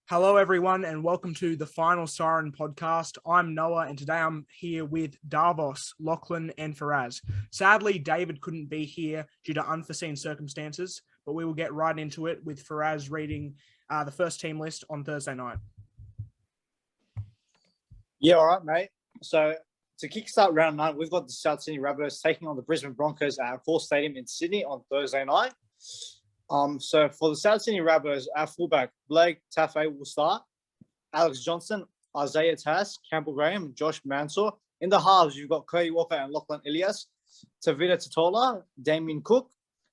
Hello, everyone, and welcome to the final Siren podcast. I'm Noah, and today I'm here with Davos, Lachlan, and Faraz. Sadly, David couldn't be here due to unforeseen circumstances, but we will get right into it with Faraz reading the first team list on Thursday night. Yeah, all right, mate. So to kickstart round 9, we've got the South Sydney Rabbitohs taking on the Brisbane Broncos at Accor Stadium in Sydney on Thursday night. So for the South Sydney Rabbitohs, our fullback Blake Taffy will start. Alex Johnson, Isaiah Tass, Campbell Graham, Josh Mansour. In the halves, you've got Cody Walker and Lachlan Ilias, Tavita Totola, Damien Cook,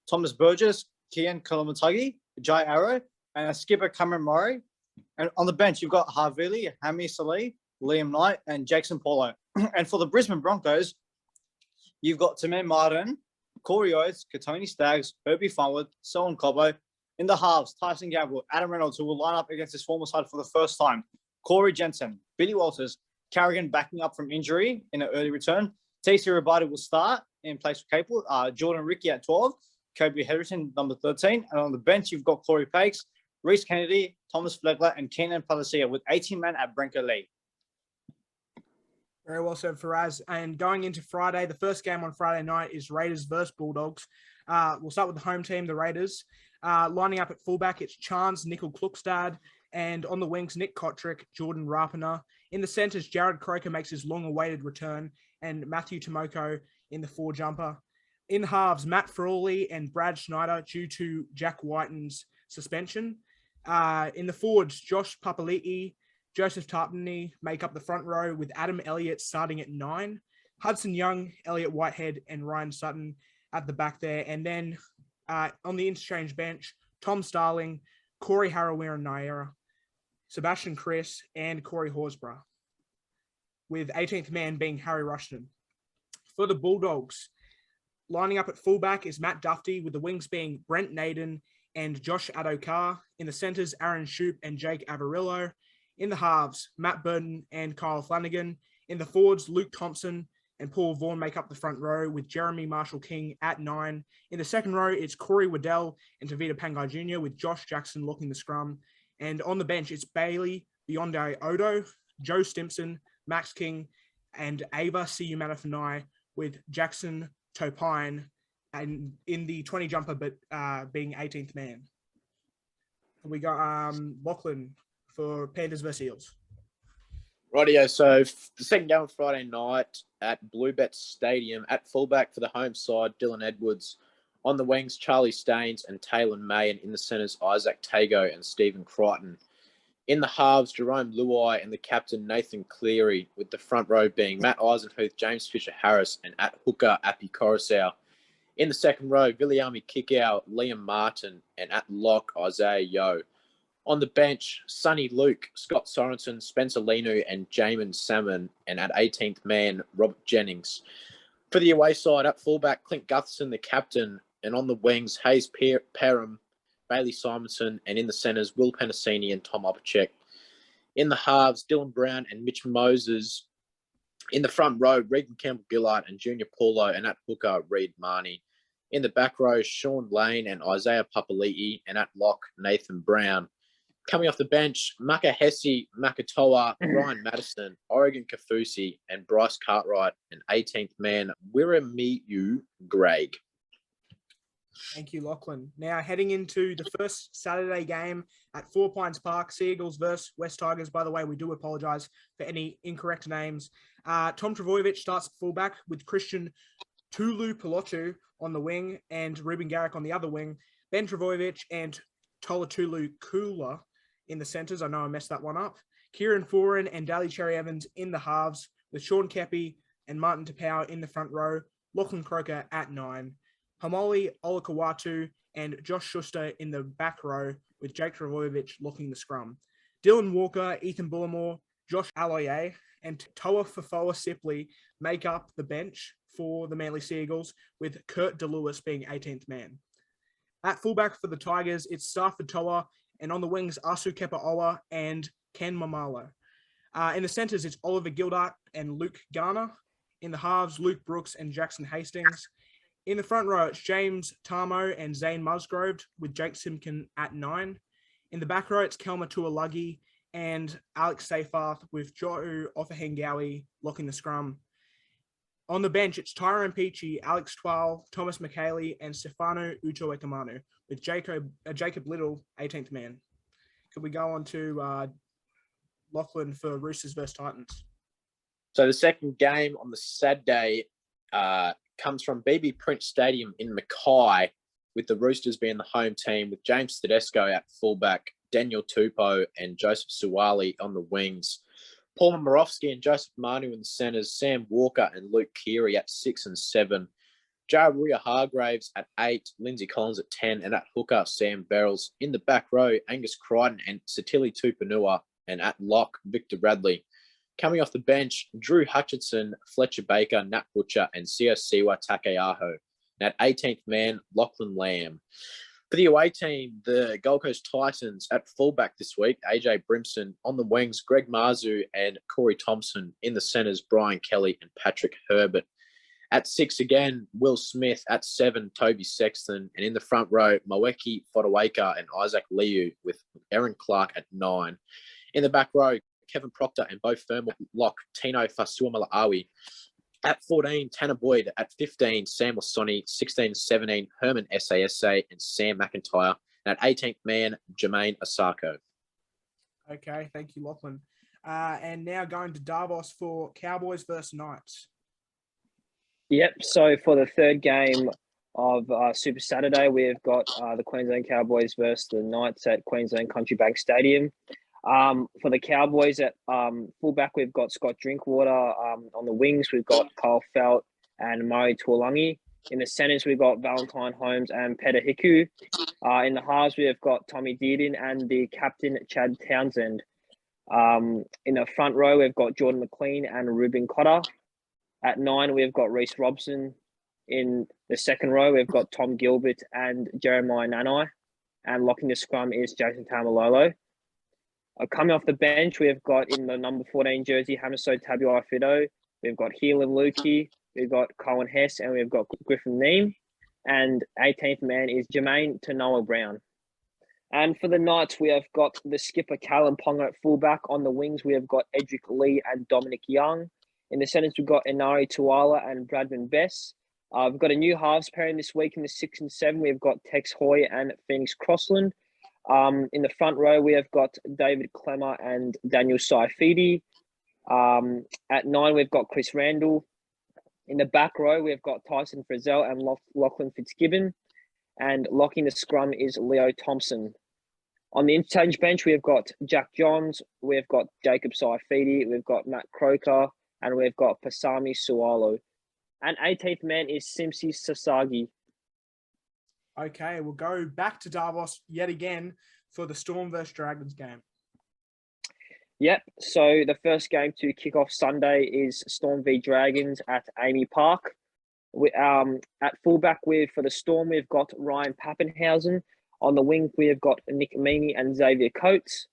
Thomas Burgess, Kian Kalamatagi, Jai Arrow, and a skipper Cameron Murray. And on the bench, you've got Havili, Hami Saleh, Liam Knight, and Jackson Paulo. And for the Brisbane Broncos, you've got Taman Martin, Corey Oates, Katoni Staggs, Herbie Farnwood, Selwyn Cobbo. In the halves, Tyson Gamble, Adam Reynolds, who will line up against his former side for the first time, Corey Jensen, Billy Walters, Carrigan backing up from injury in an early return. TC Rabada will start in place for Capel, Jordan Ricky at 12, Kobe Henderson, number 13. And on the bench, you've got Corey Pakes, Reece Kennedy, Thomas Flegler, and Keenan Palacia with 18 men at Brenko Lee. Very well said, Faraz. And going into Friday, the first game on Friday night is Raiders versus Bulldogs. We'll start with the home team, the Raiders. Lining up at fullback, it's Chance, Nickel Klukstad, and on the wings, Nick Kotrick, Jordan Rapana. In the centres, Jared Croker makes his long-awaited return, and Matthew Tomoko in the four jumper. In the halves, Matt Frawley and Brad Schneider due to Jack Whiten's suspension. In the forwards, Josh Papali'i, Joseph Tarpany make up the front row with Adam Elliott starting at 9. Hudson Young, Elliot Whitehead, and Ryan Sutton at the back there. And then on the interchange bench, Tom Starling, Corey Harawira Naira, Sebastian Chris, and Corey Horsburgh, with 18th man being Harry Rushton. For the Bulldogs, lining up at fullback is Matt Duffy, with the wings being Brent Naden and Josh Adokar. In the centres, Aaron Shoup and Jake Avarillo. In the halves, Matt Burton and Kyle Flanagan. In the forwards, Luke Thompson and Paul Vaughan make up the front row with Jeremy Marshall-King at 9. In the second row, it's Corey Waddell and Tavita Pangai Jr. with Josh Jackson locking the scrum. And on the bench, it's Bailey, Beyonde Odo, Joe Stimson, Max King, and Ava Siumanafanai with Jackson Topine and in the 20 jumper, but being 18th man. We got Lachlan for Panthers versus Eels. Rightio, so the second game on Friday night at Bluebet Stadium. At fullback for the home side, Dylan Edwards. On the wings, Charlie Staines and Taylor May. And in the centres, Isaac Tago and Stephen Crichton. In the halves, Jerome Luai and the captain, Nathan Cleary, with the front row being Matt Eisenhuth, James Fisher-Harris, and at hooker, Appy Coruscant. In the second row, Viliami Kikau, Liam Martin, and at lock, Isaiah Yeo. On the bench, Sonny Luke, Scott Sorensen, Spencer Linu, and Jamin Salmon, and at 18th man, Robert Jennings. For the away side, at fullback, Clint Gutherson, the captain, and on the wings, Hayes Perham, Bailey Simonson, and in the centres, Will Penasini and Tom Opacek. In the halves, Dylan Brown and Mitch Moses. In the front row, Regan Campbell-Gillard and Junior Paulo, and at hooker, Reed Marnie. In the back row, Sean Lane and Isaiah Papali'i, and at lock, Nathan Brown. Coming off the bench, Maka Hesse, Makatoa, Ryan Madison, Oregon Kafusi, and Bryce Cartwright, and 18th man, Wiramiu Greg. Thank you, Lachlan. Now, heading into the first Saturday game at Four Pines Park, Seagulls versus West Tigers. By the way, we do apologise for any incorrect names. Tom Travojevic starts at fullback with Christian Tulu Pelotu on the wing and Ruben Garrick on the other wing. Ben Travojevic and Tolatulu Kula in the centres. I know I messed that one up. Kieran Foran and Daly Cherry Evans in the halves with Sean Kepi and Martin Tapau in the front row. Lachlan Croker at 9. Hamoli Olakawatu and Josh Schuster in the back row with Jake Travojevic locking the scrum. Dylan Walker, Ethan Bullimore, Josh Aloye, and Toa Fafoa Sipley make up the bench for the Manly Seagulls, with Kurt DeLewis being 18th man. At fullback for the Tigers, it's Stafford Toa, and on the wings, Asu Kepa-Owa and Ken Mamalo. In the centres, it's Oliver Gildart and Luke Garner. In the halves, Luke Brooks and Jackson Hastings. In the front row, it's James Tarmo and Zane Musgrove with Jake Simkin at 9. In the back row, it's Kelma Tuolagi and Alex Seyfarth with Joe Offahengawi locking the scrum. On the bench, it's Tyrone Peachy, Alex Twal, Thomas McKaylee, and Stefano Utoekamanu with Jacob Little, 18th man. Could we go on to Lachlan for Roosters versus Titans? So the second game on the Saturday comes from BB Print Stadium in Mackay, with the Roosters being the home team, with James Tedesco at fullback, Daniel Tupou and Joseph Suwali on the wings. Paul Morovsky and Joseph Manu in the centres, Sam Walker and Luke Keary at 6 and 7. Jaruya Hargraves at 8, Lindsay Collins at 10, and at hooker, Sam Berrells. In the back row, Angus Crichton and Satili Tupanua, and at lock, Victor Radley. Coming off the bench, Drew Hutchinson, Fletcher Baker, Nat Butcher, and Sio Siwa Takeaho. And at 18th man, Lachlan Lamb. For the away team, the Gold Coast Titans at fullback this week, AJ Brimson. On the wings, Greg Marzu and Corey Thompson. In the centres, Brian Kelly and Patrick Herbert. At 6 again, Will Smith. At 7, Toby Sexton. And in the front row, Moeki Fodawaka and Isaac Liu, with Aaron Clark at 9. In the back row, Kevin Proctor and Bo Firm lock, Tino Fasuamalaawi. At 14, Tanner Boyd. At 15, Sam Wasoni. 16, 17, Herman Sasa and Sam McIntyre. And at 18th man, Jermaine Asako. Okay, thank you, Lachlan. And now going to Davos for Cowboys versus Knights. Yep. So for the third game of Super Saturday, we've got the Queensland Cowboys versus the Knights at Queensland Country Bank Stadium. For the Cowboys at fullback, we've got Scott Drinkwater. On the wings, we've got Kyle Felt and Murray Tuolangi. In the centres, we've got Valentine Holmes and Peter Hiku. In the halves, we've got Tommy Dearden and the captain, Chad Townsend. In the front row, we've got Jordan McLean and Ruben Cotter. At 9, we've got Reece Robson. In the second row, we've got Tom Gilbert and Jeremiah Nanai. And locking the scrum is Jason Tamalolo. Coming off the bench, we've got in the number 14 jersey, Hamiso Tabuai-Fidow. We've got Heelan Lukey. We've got Cohen Hess, and we've got Griffin Neem. And 18th man is Jermaine Tanoa Brown. And for the Knights, we have got the skipper, Callum Ponga at fullback. On the wings, we have got Edric Lee and Dominic Young. In the centres, we've got Inari Tuala and Bradman Bess. We've got a new halves pairing this week in the 6 and 7. We've got Tex Hoy and Phoenix Crossland. In the front row, we have got David Clemmer and Daniel Saifidi. At 9, we've got Chris Randall. In the back row, we've got Tyson Frizzell and Lachlan Fitzgibbon. And locking the scrum is Leo Thompson. On the interchange bench, we've got Jack Johns. We've got Jacob Saifidi. We've got Matt Croker. And we've got Pasami Sualo. And 18th man is Simsi Sasagi. Okay, we'll go back to Davos yet again for the Storm versus Dragons game. Yep. So the first game to kick off Sunday is Storm v Dragons at Amy Park. At fullback, for the Storm, we've got Ryan Pappenhausen. On the wing, we have got Nick Meaney and Xavier Coates.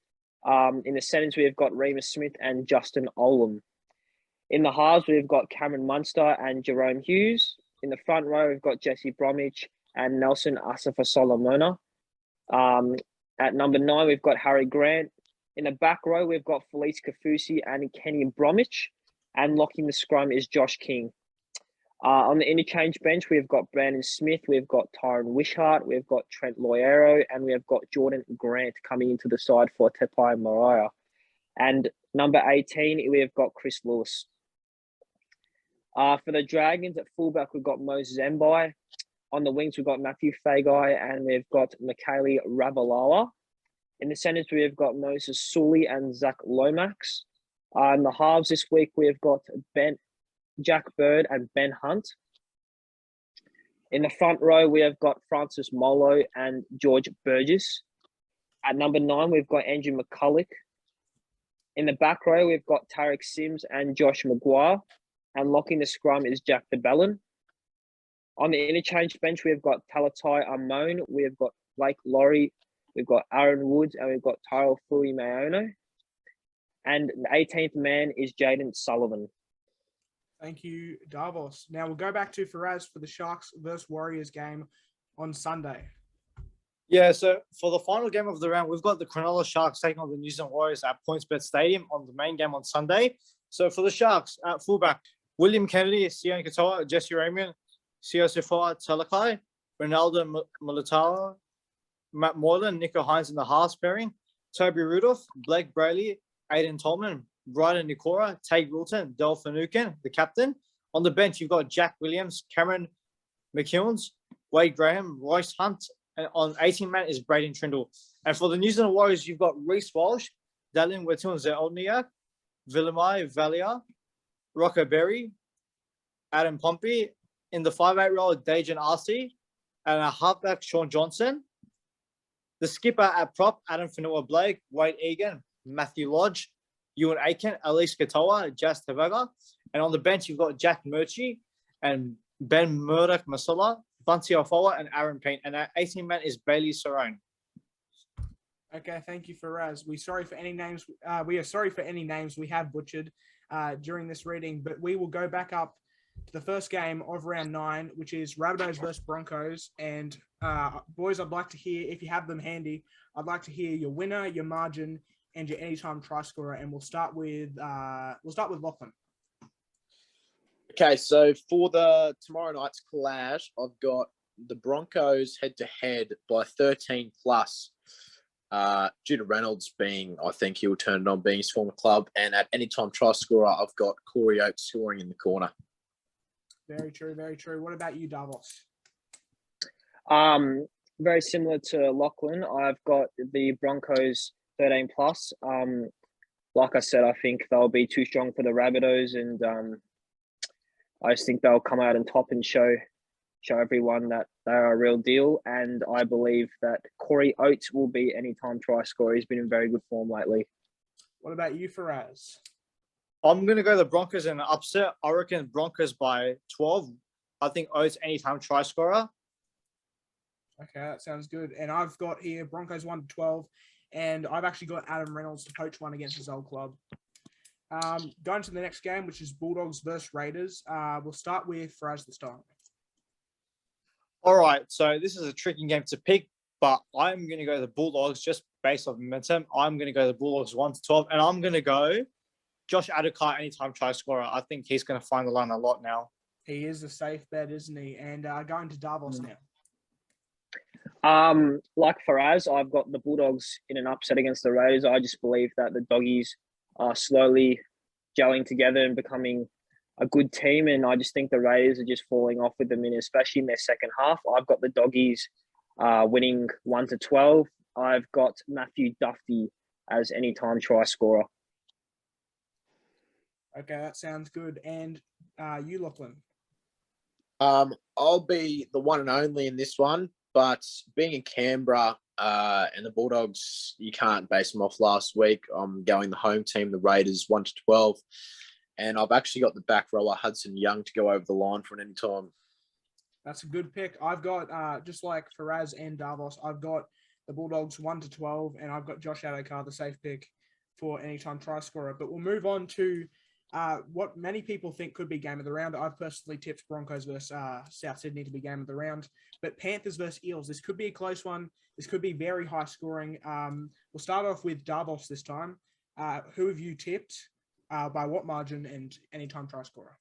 In the centres, we have got Remus Smith and Justin Olam. In the halves, we've got Cameron Munster and Jerome Hughes. In the front row, we've got Jesse Bromwich and Nelson Asafa Solomona. At number 9, we've got Harry Grant. In the back row, we've got Felice Kafusi and Kenny Bromwich. And locking the scrum is Josh King. On the interchange bench, we've got Brandon Smith, we've got Tyron Wishart, we've got Trent Loiero, and we have got Jordan Grant coming into the side for Tepai Mariah. And number 18, we've got Chris Lewis. For the Dragons at fullback, we've got Moses Mbai. On the wings, we've got Matthew Fagai and we've got Michaeli Ravalawa. In the centres, we've got Moses Sully and Zach Lomax. In the halves this week, we've got Jack Bird and Ben Hunt. In the front row, we have got Francis Molo and George Burgess. At number 9, we've got Andrew McCulloch. In the back row, we've got Tarek Sims and Josh Maguire. And locking the scrum is Jack DeBellin. On the interchange bench, we've got Talatai Amon. We've got Blake Laurie. We've got Aaron Woods. And we've got Tyrell Fui Mayono. And the 18th man is Jaden Sullivan. Thank you, Davos. Now we'll go back to Faraz for the Sharks versus Warriors game on Sunday. Yeah, so for the final game of the round, we've got the Cronulla Sharks taking on the New Zealand Warriors at PointsBet Stadium on the main game on Sunday. So for the Sharks, at fullback, William Kennedy, Sian Katoa, Jesse Raymond, Siosifoa Talakai, Ronaldo Mulitalo, Matt Moylan, Nico Hines in the halves pairing, Toby Rudolph, Blake Brayley, Aidan Tolman, Bryden Nikora, Tate Wilton, Del Finucane, the captain. On the bench, you've got Jack Williams, Cameron McKeown's, Wade Graham, Royce Hunt, and on 18-man is Braden Trindle. And for the New Zealand Warriors, you've got Reece Walsh, Dallin Wetuns-Zelniak, Villemai Valia, Rocco Berry, Adam Pompey. In the 5'8" role, Dejan Arce, and a halfback, Sean Johnson. The skipper at prop, Adam Fanua-Blake, Wade Egan, Matthew Lodge, Ewan Aiken, Elise Katoa, Jas Tavaga. And on the bench, you've got Jack Murchie and Ben Murdoch Masala, Bunty Ofoa, and Aaron Payne. And our 18-man is Bailey Sarone. Okay, thank you, Faraz. We are sorry for any names we have butchered during this reading, but we will go back up to the first game of round 9, which is Rabbitohs versus Broncos. And boys, I'd like to hear, if you have them handy, I'd like to hear your winner, your margin, and your anytime try scorer. And we'll start with Lachlan. Okay, so for the tomorrow night's clash, I've got the Broncos head-to-head by 13 plus. Due to Reynolds being, I think he'll turn it on, being his former club. And at anytime try scorer, I've got Corey Oates scoring in the corner. Very true, very true. What about you, Davos? Very similar to Lachlan. I've got the Broncos 13 plus. Like I said, I think they'll be too strong for the Rabbitohs, and I just think they'll come out on top and show everyone that they are a real deal. And I believe that Corey Oates will be anytime try scorer. He's been in very good form lately. What about you, Faraz? I'm going to go the Broncos in an upset. I reckon Broncos by 12. I think Oates anytime try scorer. Okay, that sounds good. And I've got here Broncos 1-12, and I've actually got Adam Reynolds to poach one against his old club. Going to the next game, which is Bulldogs versus Raiders. We'll start with Faraz this time. All right, so this is a tricky game to pick, but I'm going to go the Bulldogs just based on momentum. I'm going to go the Bulldogs 1-12, and I'm going to go Josh Adokar anytime try scorer. I think he's going to find the line a lot now. He is a safe bet, isn't he? And going to Davos now. Like Faraz, I've got the Bulldogs in an upset against the Raiders. I just believe that the Doggies are slowly gelling together and becoming a good team, and I just think the Raiders are just falling off with them, especially in their second half. I've got the Doggies winning 1-12. I've got Matthew Duffy as anytime try scorer. Okay, that sounds good. And you, Lachlan? I'll be the one and only in this one, but being in Canberra and the Bulldogs, you can't base them off last week. I'm going the home team, the Raiders, 1-12. And I've actually got the back rower, Hudson Young, to go over the line for an anytime. That's a good pick. I've got, just like Faraz and Davos, I've got the Bulldogs 1-12, and I've got Josh Adokar, the safe pick for anytime try scorer. But we'll move on to what many people think could be game of the round. I've personally tipped Broncos versus South Sydney to be game of the round. But Panthers versus Eels, this could be a close one. This could be very high scoring. We'll start off with Davos this time. Who have you tipped? By what margin and anytime try scorer?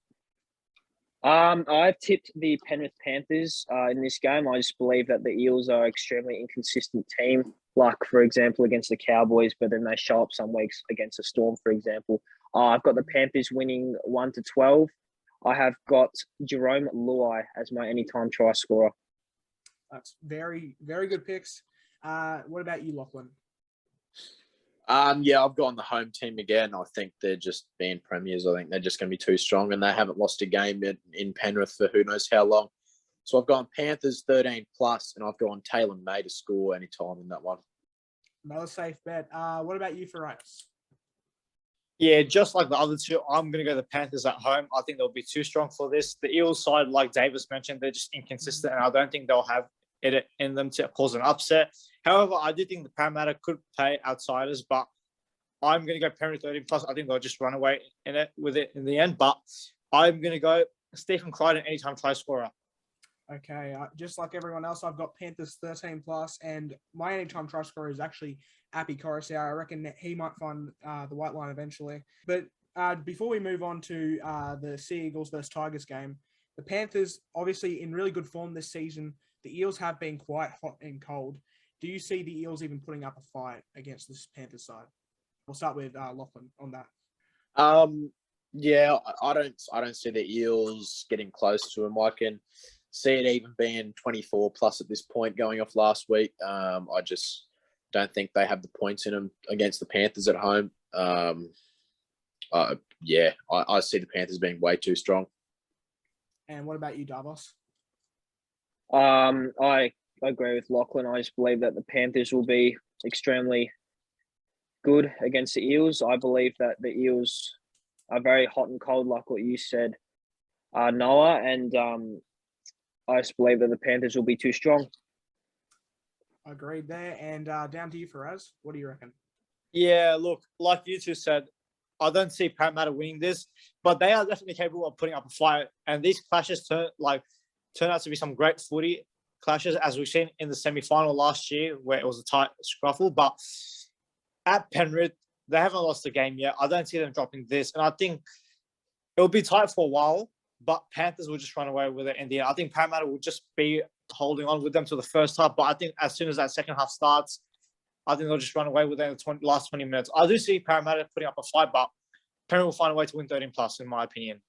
I've tipped the Penrith Panthers in this game. I just believe that the Eels are an extremely inconsistent team, like, for example, against the Cowboys, but then they show up some weeks against the Storm, for example. I've got the Panthers winning 1-12. I have got Jerome Luai as my anytime try scorer. That's very, very good picks. What about you, Lachlan? Yeah, I've gone the home team again. I think they're just being premiers. I think they're just going to be too strong, and they haven't lost a game in Penrith for who knows how long. So I've gone Panthers 13 plus, and I've gone Taylor May to score anytime in that one. Another safe bet. What about you, Faraz? Yeah, just like the other two, I'm going to go the Panthers at home. I think they'll be too strong for this. The Eels side, like Davis mentioned, they're just inconsistent, and I don't think they'll have it in them to cause an upset. However, I do think the Parramatta could play outsiders, but I'm going to go Penrith 13 plus. I think they'll just run away with it in the end, but I'm going to go Stephen Crichton anytime try scorer. Okay, just like everyone else, I've got Panthers 13 plus, and my anytime try scorer is actually Appy Coruscant. I reckon that he might find the white line eventually. But before we move on to the Sea Eagles versus Tigers game, the Panthers obviously in really good form this season. The Eels have been quite hot and cold. Do you see the Eels even putting up a fight against this Panthers side? We'll start with Lachlan on that. Yeah, I don't see the Eels getting close to them. I can see it even being 24 plus at this point going off last week. I just don't think they have the points in them against the Panthers at home. I see the Panthers being way too strong. And what about you, Davos? I agree with Lachlan. I just believe that the Panthers will be extremely good against the Eels. I believe that the Eels are very hot and cold, like what you said, Noah, and I just believe that the Panthers will be too strong. Agreed there. And down to you, Faraz. What do you reckon? Yeah, look, like you two said, I don't see Parramatta winning this, but they are definitely capable of putting up a fight. And these clashes turn out to be some great footy clashes, as we've seen in the semi-final last year, where it was a tight scruffle. But at Penrith, they haven't lost the game yet. I don't see them dropping this, and I think it will be tight for a while. But Panthers will just run away with it in the end. I think Parramatta will just be holding on with them to the first half. But I think as soon as that second half starts, I think they'll just run away with it in the last 20 minutes. I do see Parramatta putting up a fight, but Penrith will find a way to win 13 plus, in my opinion.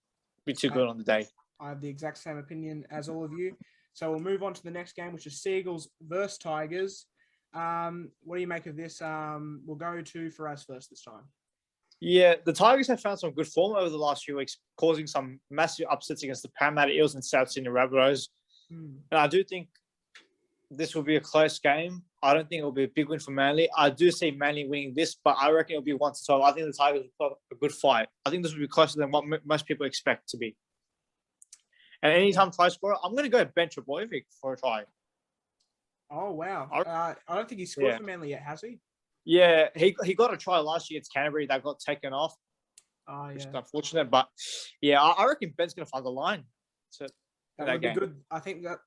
Be too good on the day. I have the exact same opinion as all of you. So we'll move on to the next game, which is Seagulls versus Tigers. What do you make of this? We'll go to Faraz first this time. Yeah, the Tigers have found some good form over the last few weeks, causing some massive upsets against the Parramatta Eels and South Sydney Rabbitohs. And I do think this will be a close game. I don't think it will be a big win for Manly. I do see Manly winning this, but I reckon it'll be 1-12. I think the Tigers will put up a good fight. I think this will be closer than what most people expect to be. And anytime try scorer, I'm going to go bench Trbojevic for a try. Oh, wow. I don't think he's scored for Manly yet, has he? Yeah, he got a try last year against Canterbury. That got taken off. Which is unfortunate. But, yeah, I reckon Ben's going to find the line. That would be good. I think that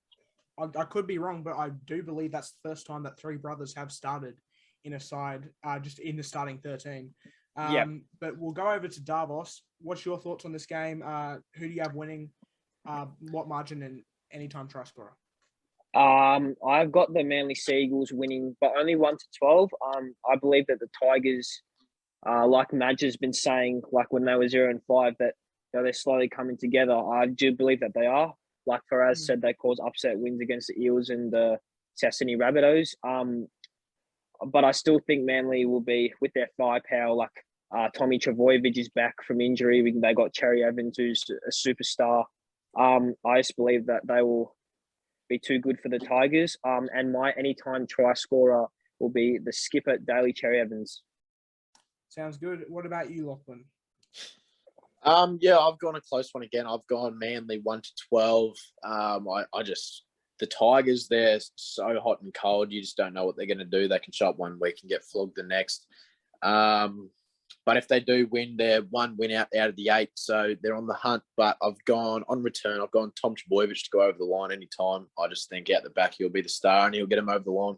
I could be wrong, but I do believe that's the first time that three brothers have started in a side, just in the starting 13. But we'll go over to Davos. What's your thoughts on this game? Who do you have winning? What margin and anytime try scorer? I've got the Manly Seagulls winning, but only 1-12. I believe that the Tigers, like Madge has been saying, like when they were 0-5, that they're slowly coming together. I do believe that they are. Like Faraz said, they cause upset wins against the Eels and the South Sydney Rabbitohs. But I still think Manly will be with their firepower. Like Tommy Trbojevic is back from injury. They got Cherry Evans, who's a superstar. I just believe that they will be too good for the Tigers. And my anytime try scorer will be the skipper, Daly Cherry Evans. Sounds good. What about you, Lachlan? Yeah, I've gone a close one again. I've gone Manly 1-12. The Tigers, they're so hot and cold. You just don't know what they're going to do. They can show up one week and get flogged the next. But if they do win, they're one win out of the 8, so they're on the hunt. But I've gone on return. I've gone Tom Trbojevic to go over the line anytime. I just think out the back he'll be the star and he'll get him over the line.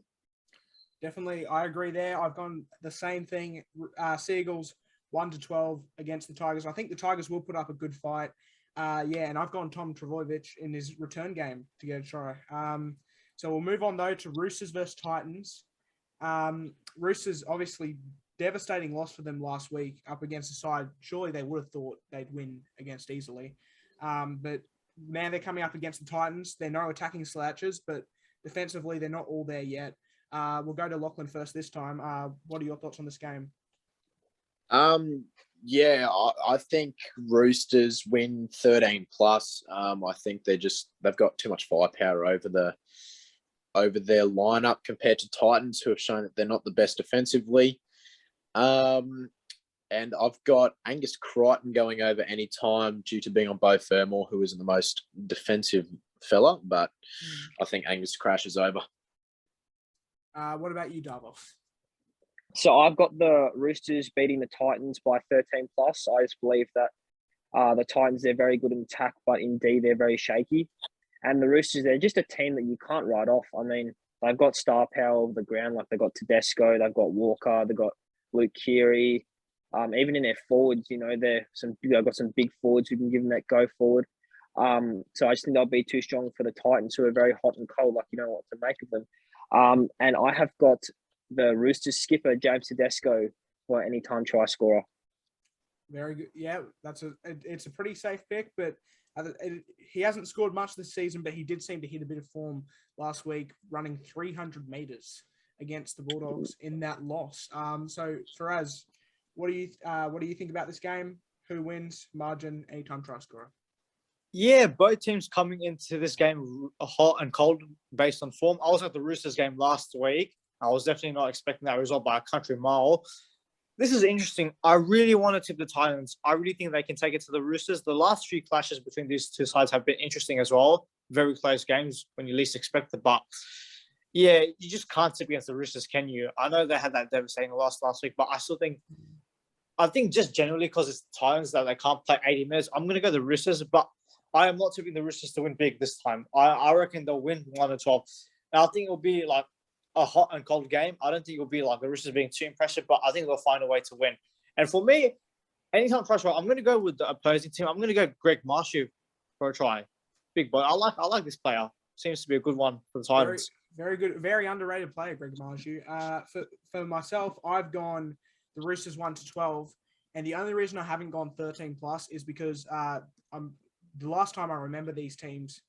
Definitely, I agree there. I've gone the same thing. Seagulls 1-12 against the Tigers. I think the Tigers will put up a good fight. And I've gone Tom Trbojevic in his return game to get a try. So we'll move on though to Roosters versus Titans. Roosters obviously devastating loss for them last week up against the side. Surely they would have thought they'd win against easily. But now they're coming up against the Titans. They're no attacking slouches, but defensively they're not all there yet. We'll go to Lachlan first this time. What are your thoughts on this game? I think Roosters win 13 plus. I think they've got too much firepower over their lineup compared to Titans, who have shown that they're not the best defensively. And I've got Angus Crichton going over any time due to being on Beau Fermor, who isn't the most defensive fella, but I think Angus crashes over. What about you, Davos? So I've got the Roosters beating the Titans by 13 plus. I just believe that the Titans, they're very good in attack, but in D, they're very shaky. And the Roosters, they're just a team that you can't write off. I mean, they've got star power over the ground. Like they've got Tedesco, they've got Walker, they've got Luke Keary. Even in their forwards, they've got some big forwards who can give them that go forward. So I just think they'll be too strong for the Titans, who are very hot and cold. Like you know what to make of them. And I have got the Roosters skipper James Tedesco for anytime try scorer. Very good. Yeah, it's a pretty safe pick, but he hasn't scored much this season, but he did seem to hit a bit of form last week, running 300 meters against the Bulldogs in that loss. So Faraz, what do you think about this game? Who wins? Margin? Anytime try scorer? Yeah, both teams coming into this game hot and cold based on form. I was at the Roosters game last week. I was definitely not expecting that result by a country mile. This is interesting. I really want to tip the Titans. I really think they can take it to the Roosters. The last few clashes between these two sides have been interesting as well. Very close games when you least expect it. But yeah, you just can't tip against the Roosters, can you? I know they had that devastating loss last week, but I think just generally because it's the Titans that they can't play 80 minutes, I'm going to go the Roosters, but I am not tipping the Roosters to win big this time. I reckon they'll win 1-12. And I think it'll be like a hot and cold game. I don't think it'll be like the Roosters being too impressive, but I think they'll find a way to win. And for me, anytime try scorer, I'm going to go with the opposing team. I'm going to go Greg Marshew for a try. Big boy. I like this player. Seems to be a good one for the Titans. Very good, very underrated player, Greg Marshew. For myself, I've gone the Roosters 1-12, and the only reason I haven't gone 13 plus is because the last time I remember these teams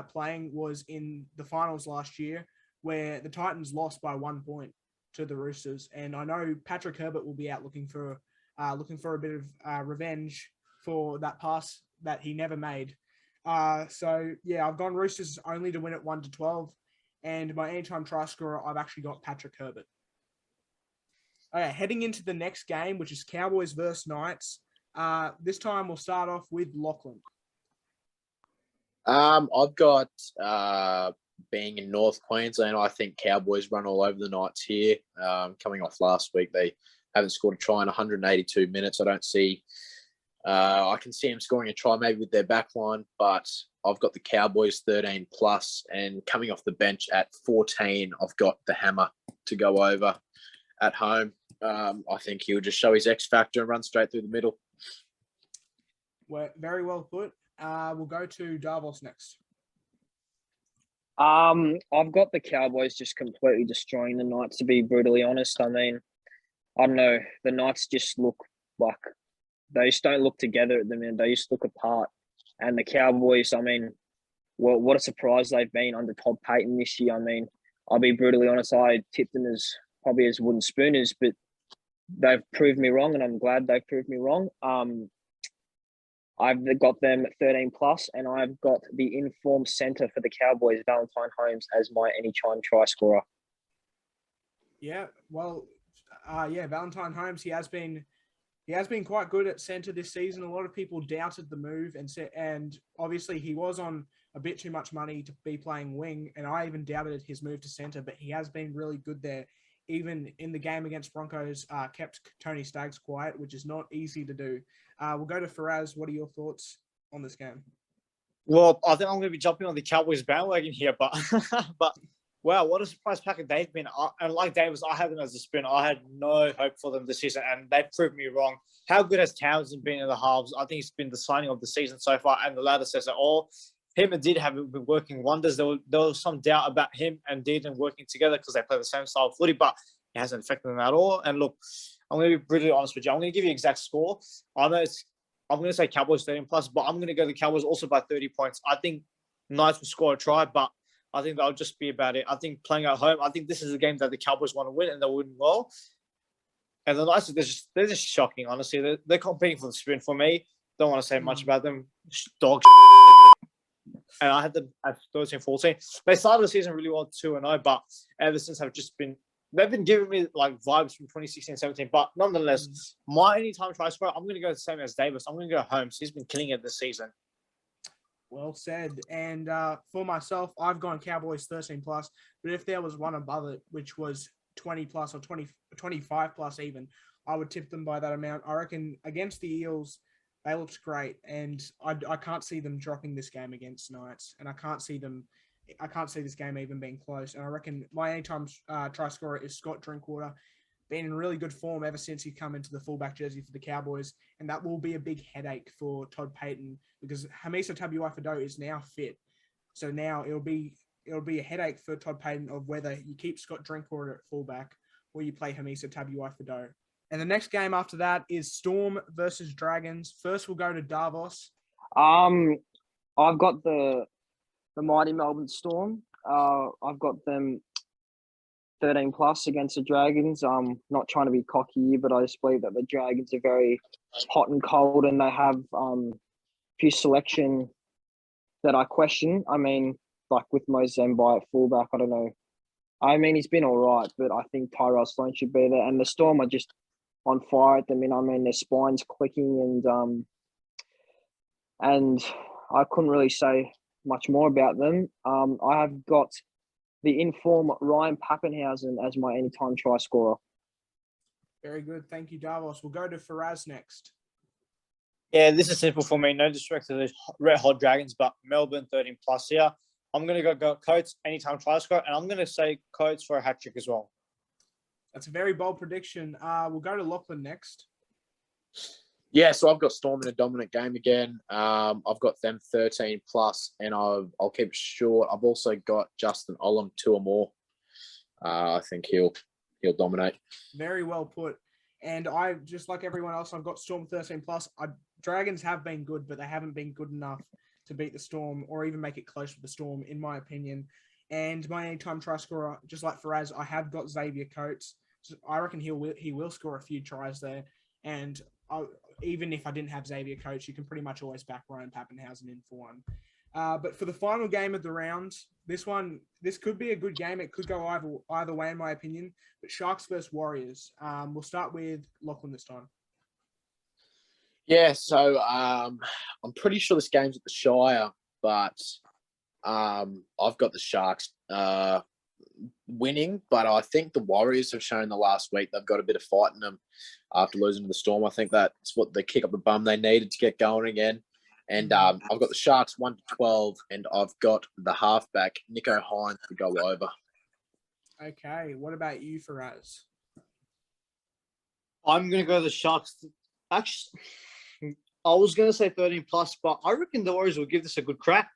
playing was in the finals last year, where the Titans lost by 1 point to the Roosters, and I know Patrick Herbert will be out looking for a bit of revenge for that pass that he never made. So yeah, I've gone Roosters only to win at 1-12, and my anytime try scorer, I've actually got Patrick Herbert. Okay, heading into the next game, which is Cowboys versus Knights. This time we'll start off with Lachlan. I've got being in North Queensland, I think Cowboys run all over the Knights here. Coming off last week, they haven't scored a try in 182 minutes. I don't see. I can see them scoring a try maybe with their back line, but I've got the Cowboys 13 plus, and coming off the bench at 14, I've got the Hammer to go over at home. I think he'll just show his X factor and run straight through the middle. Very well put. We'll go to Davos next. I've got the Cowboys just completely destroying the Knights, to be brutally honest. I mean, I don't know. The Knights just look like they just don't look together at the minute. They just look apart. And the Cowboys, I mean, well, what a surprise they've been under Todd Payton this year. I mean, I'll be brutally honest. I tipped them as probably as wooden spooners, but they've proved me wrong, and I'm glad they've proved me wrong. I've got them 13 plus, and I've got the informed centre for the Cowboys, Valentine Holmes, as my anytime try scorer. Yeah, well, Valentine Holmes, he has been quite good at centre this season. A lot of people doubted the move, and obviously he was on a bit too much money to be playing wing, and I even doubted his move to centre, but he has been really good there. Even in the game against Broncos, kept Tony Staggs quiet, which is not easy to do. We'll go to Faraz. What are your thoughts on this game? Well, I think I'm going to be jumping on the Cowboys bandwagon here, but wow, what a surprise packet they've been. And like Davis, I had them as a spin. I had no hope for them this season, and they proved me wrong. How good has Townsend been in the halves? I think it's been the signing of the season so far, and the ladder says it all. Him and Deed have been working wonders. There was some doubt about him and Deed working together because they play the same style of footy, but it hasn't affected them at all. And look, I'm going to be brutally honest with you. I'm going to give you exact score. I'm going to say Cowboys 13 plus, but I'm going to go the Cowboys also by 30 points. I think Knights will score a try, but I think that'll just be about it. I think playing at home, I think this is a game that the Cowboys want to win, and they'll win well. And the Knights, they're just shocking, honestly. They're competing for the spin for me. Don't want to say much about them. Dog. And I had them at 13-14. They started the season really well, 2-0, but ever since they've been giving me like vibes from 2016-17. But nonetheless, my anytime try scorer, I'm going to go the same as Davis. I'm going to go Holmes. He's been killing it this season. Well said. And for myself, I've gone Cowboys 13 plus. But if there was one above it, which was 20 plus or 25 plus even, I would tip them by that amount. I reckon against the Eels, They looked great, and I can't see them dropping this game against Knights, and I can't see this game even being close. And I reckon my anytime try scorer is Scott Drinkwater, been in really good form ever since he come into the fullback jersey for the Cowboys, and that will be a big headache for Todd Payton because Hamisa Tabuai-Fidow is now fit. So now it'll be a headache for Todd Payton of whether you keep Scott Drinkwater at fullback or you play Hamisa Tabuai-Fidow. And the next game after that is Storm versus Dragons. First, we'll go to Davos. I've got the mighty Melbourne Storm. I've got them 13 plus against the Dragons. Not trying to be cocky here, but I just believe that the Dragons are very hot and cold, and they have a few selection that I question. I mean, like with Moses Mbai at fullback, I don't know. I mean, he's been all right, but I think Tyrell Sloan should be there. And the Storm are just on fire at the minute. I mean, their spine's clicking, and I couldn't really say much more about them. I have got the inform Ryan Pappenhausen as my anytime try scorer. Very good. Thank you, Davos. We'll go to Faraz next. Yeah, this is simple for me. No disrespect to the Red Hot Dragons, but Melbourne 13 plus here. I'm going to go Coates anytime try scorer, and I'm going to say Coates for a hat trick as well. That's a very bold prediction. We'll go to Lachlan next. Yeah, so I've got Storm in a dominant game again. I've got them 13 plus, and I'll keep it short. I've also got Justin Olam 2 or more. I think he'll dominate. Very well put. And I, just like everyone else, I've got Storm 13 plus. Dragons have been good, but they haven't been good enough to beat the Storm or even make it close with the Storm, in my opinion. And my anytime try scorer, just like Faraz, I have got Xavier Coates. So I reckon he will score a few tries there. And even if I didn't have Xavier Coates, you can pretty much always back Ryan Pappenhausen in for one. But for the final game of the round, this could be a good game. It could go either way, in my opinion. But Sharks versus Warriors. We'll start with Lachlan this time. Yeah, so I'm pretty sure this game's at the Shire, but I've got the Sharks winning, but I think the Warriors have shown the last week they've got a bit of fight in them after losing to the Storm. I think that's what the kick up the bum they needed to get going again. And I've got the Sharks 1-12, and I've got the halfback Nico Hines to go over. Okay, what about you, Faraz? I'm going to go the Sharks. Actually, I was going to say 13 plus, but I reckon the Warriors will give this a good crack.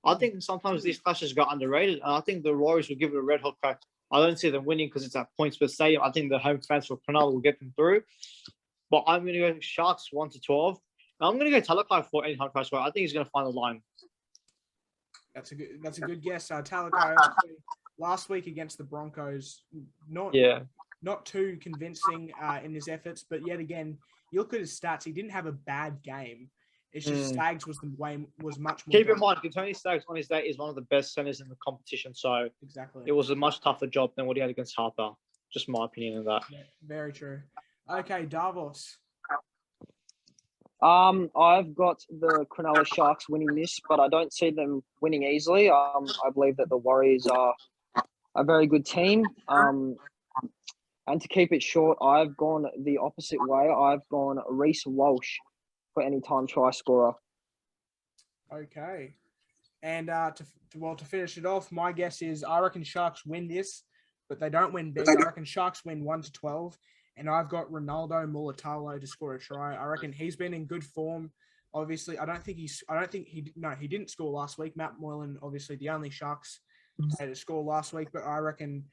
I think sometimes these clashes got underrated, and I think the Warriors will give it a red hot crack. I don't see them winning because it's at points per stadium. I think the home fans for Cronulla will get them through. But I'm going to go Sharks 1-12. And I'm going to go Talakai for anytime try scorer. I think he's going to find the line. That's a good guess. Talakai last week against the Broncos, not too convincing in his efforts, but yet again, you look at his stats. He didn't have a bad game. It's just Staggs was much more. Keep in mind, Tony Staggs on his day is one of the best centers in the competition. So exactly, it was a much tougher job than what he had against Harper. Just my opinion on that. Yeah, very true. Okay, Davos. I've got the Cronulla Sharks winning this, but I don't see them winning easily. I believe that the Warriors are a very good team. And to keep it short, I've gone the opposite way. I've gone Reece Walsh for anytime try scorer. Okay. And to finish it off, my guess is I reckon Sharks win this, but they don't win big. I reckon Sharks win 1-12. And I've got Ronaldo Mulatalo to score a try. I reckon he's been in good form. Obviously, he didn't score last week. Matt Moylan, obviously the only Sharks to score last week, but I reckon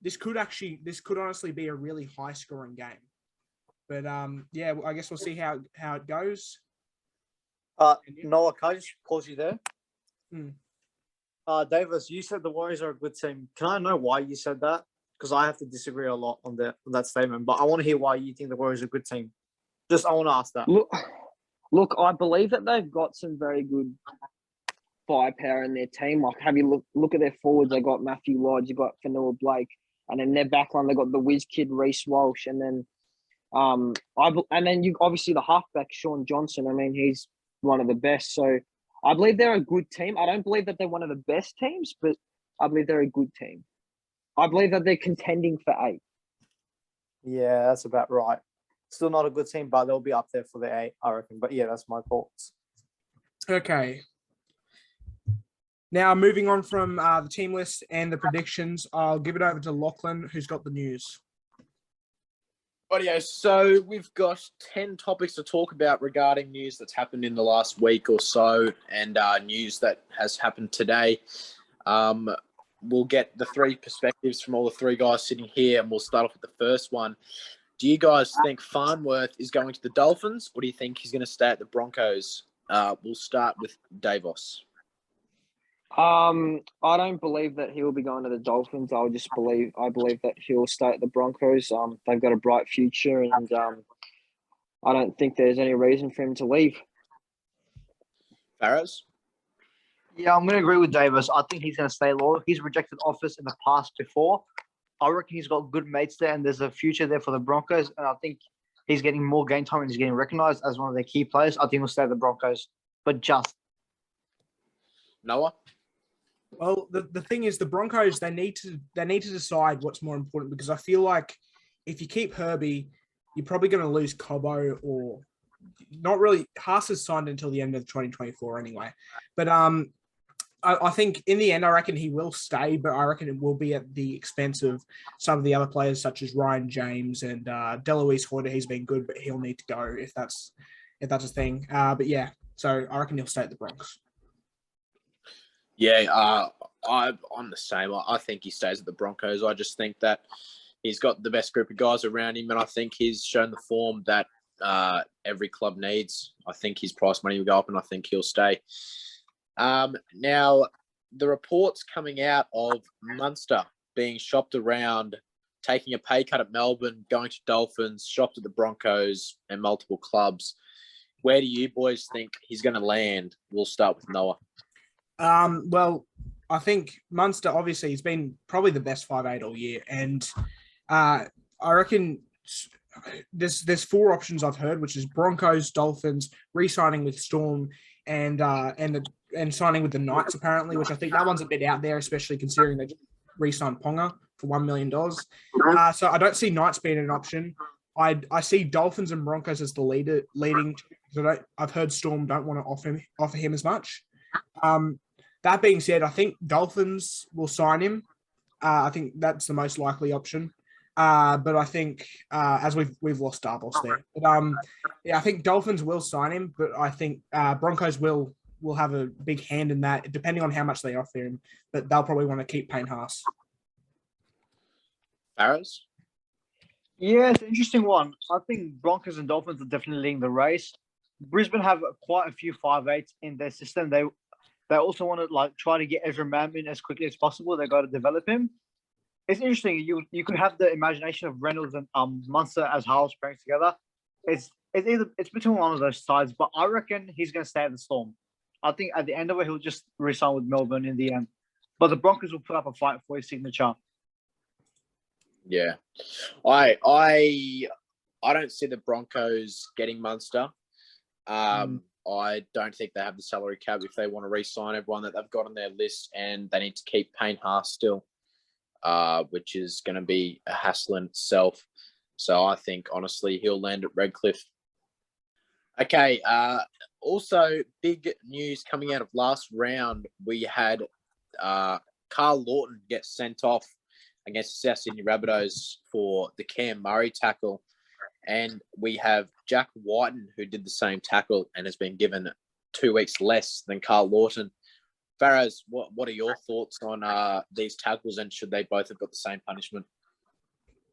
this could honestly be a really high scoring game. But yeah, I guess we'll see how it goes. Noah, can I just pause you there? Davis, you said the Warriors are a good team. Can I know why you said that? Because I have to disagree a lot on that statement. But I want to hear why you think the Warriors are a good team. I want to ask that. Look, I believe that they've got some very good firepower in their team. Like, have you look at their forwards? They got Matthew Lodge, you got Fanua Blake, and then their backline they got the whiz kid Reece Walsh, and then you obviously the halfback Sean Johnson. I mean, he's one of the best. So I believe they're a good team. I don't believe that they're one of the best teams, but I believe they're a good team. I believe that they're contending for 8. Yeah, that's about right. Still not a good team, but they'll be up there for the 8, I reckon. But yeah, that's my thoughts. Okay. Now, moving on from the team list and the predictions, I'll give it over to Lachlan, who's got the news. Audio. So we've got 10 topics to talk about regarding news that's happened in the last week or so, and news that has happened today. We'll get the 3 perspectives from all the 3 guys sitting here, and we'll start off with the first one. Do you guys think Farnworth is going to the Dolphins, or do you think he's going to stay at the Broncos? We'll start with Davos. I don't believe that he will be going to the Dolphins. I believe that he'll stay at the Broncos. They've got a bright future, and I don't think there's any reason for him to leave. Farrows? Yeah, I'm going to agree with Davis. I think he's going to stay loyal. He's rejected offers in the past before. I reckon he's got good mates there, and there's a future there for the Broncos. And I think he's getting more game time and he's getting recognized as one of their key players. I think he'll stay at the Broncos, but just. Noah? Well, the thing is, the Broncos, they need to decide what's more important, because I feel like if you keep Herbie, you're probably going to lose Cobbo, or not really. Haas is signed until the end of 2024 anyway. But I think in the end, I reckon he will stay, but I reckon it will be at the expense of some of the other players, such as Ryan James and Deloise Hoyter. He's been good, but he'll need to go if that's a thing. But yeah, so I reckon he'll stay at the Bronx. Yeah, I'm the same. I think he stays at the Broncos. I just think that he's got the best group of guys around him, and I think he's shown the form that every club needs. I think his price money will go up, and I think he'll stay. Now, the reports coming out of Munster being shopped around, taking a pay cut at Melbourne, going to Dolphins, shopped at the Broncos, and multiple clubs. Where do you boys think he's going to land? We'll start with Noah. Well, I think Munster, obviously, he's been probably the best 5'8" all year. And I reckon there's 4 options I've heard, which is Broncos, Dolphins, re-signing with Storm, and signing with the Knights, apparently, which I think that one's a bit out there, especially considering they just re-signed Ponga for $1 million. So I don't see Knights being an option. I see Dolphins and Broncos as the leading. I've heard Storm don't want to offer him as much. That being said, I think Dolphins will sign him. I think that's the most likely option. But I think as we've lost Davos there. But yeah, I think Dolphins will sign him, but I think Broncos will have a big hand in that, depending on how much they offer him. But they'll probably want to keep Payne Haas. Farrows? Yeah, it's an interesting one. I think Broncos and Dolphins are definitely leading the race. Brisbane have quite a few 5'8" in their system. They also want to try to get Ezra Mam in as quickly as possible. They got to develop him. It's interesting. You could have the imagination of Reynolds and Munster as halves playing together. It's between one of those sides, but I reckon he's going to stay at the Storm. I think at the end of it, he'll just re-sign with Melbourne in the end. But the Broncos will put up a fight for his signature. Yeah, I don't see the Broncos getting Munster. I don't think they have the salary cap if they want to re-sign everyone that they've got on their list, and they need to keep Payne Haas still, which is going to be a hassle in itself. So I think, honestly, he'll land at Redcliffe. Okay, also big news coming out of last round. We had Carl Lawton get sent off against the South Sydney Rabbitohs for the Cam Murray tackle. And we have Jack Whiten, who did the same tackle and has been given 2 weeks less than Carl Lawton. Farrows, what are your thoughts on these tackles, and should they both have got the same punishment?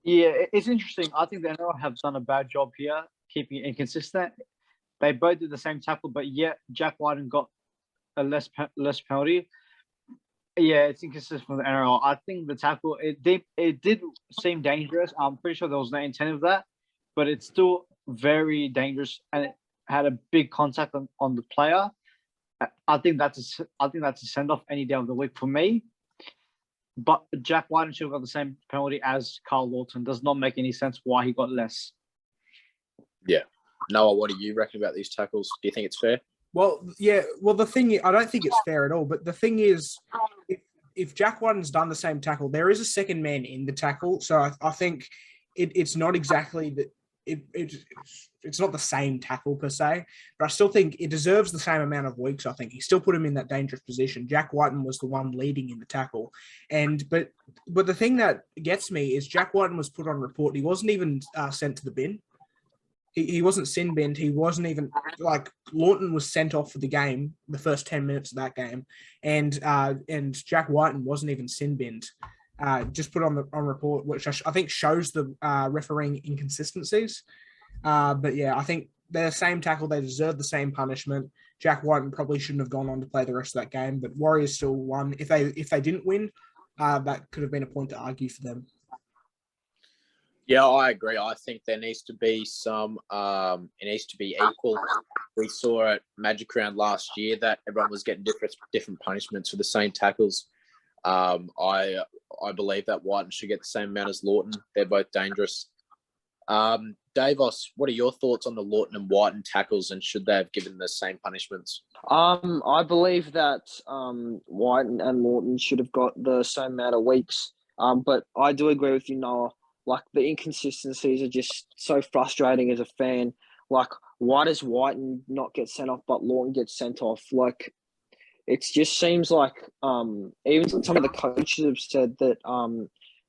Yeah, it's interesting. I think the NRL have done a bad job here, keeping it inconsistent. They both did the same tackle, but yet Jack Whiten got a less penalty. Yeah, it's inconsistent from the NRL. I think the tackle, it did seem dangerous. I'm pretty sure there was no intent of that, but it's still very dangerous, and it had a big contact on the player. I think that's a send off any day of the week for me. But Jack Whiten should have got the same penalty as Carl Lawton. Does not make any sense why he got less. Yeah. Noah, what do you reckon about these tackles? Do you think it's fair? Well, yeah. Well, the thing is, I don't think it's fair at all. But the thing is, if Jack Whiten's done the same tackle, there is a second man in the tackle. So I think it's not exactly that. it's not the same tackle per se, but I still think it deserves the same amount of weeks. I think he still put him in that dangerous position. Jack Whiten was the one leading in the tackle, but the thing that gets me is Jack Whiten was put on report. He wasn't even sent to the bin. He wasn't sin binned. He wasn't even like Lawton was sent off for the game, the first 10 minutes of that game, and Jack Whiten wasn't even sin binned. Just put on report, which I think shows the refereeing inconsistencies. But yeah, I think they're the same tackle. They deserve the same punishment. Jack Whiten probably shouldn't have gone on to play the rest of that game, but Warriors still won. If they didn't win, that could have been a point to argue for them. Yeah, I agree. I think there needs to be it needs to be equal. We saw at Magic Round last year that everyone was getting different punishments for the same tackles. I believe that Whiten should get the same amount as Lawton. They're both dangerous. Davos, what are your thoughts on the Lawton and Whiten tackles, and should they have given the same punishments? I believe that Whiten and Lawton should have got the same amount of weeks. But I do agree with you, Noah. Like, the inconsistencies are just so frustrating as a fan. Like, why does Whiten not get sent off, but Lawton gets sent off? Like, it just seems like even some of the coaches have said that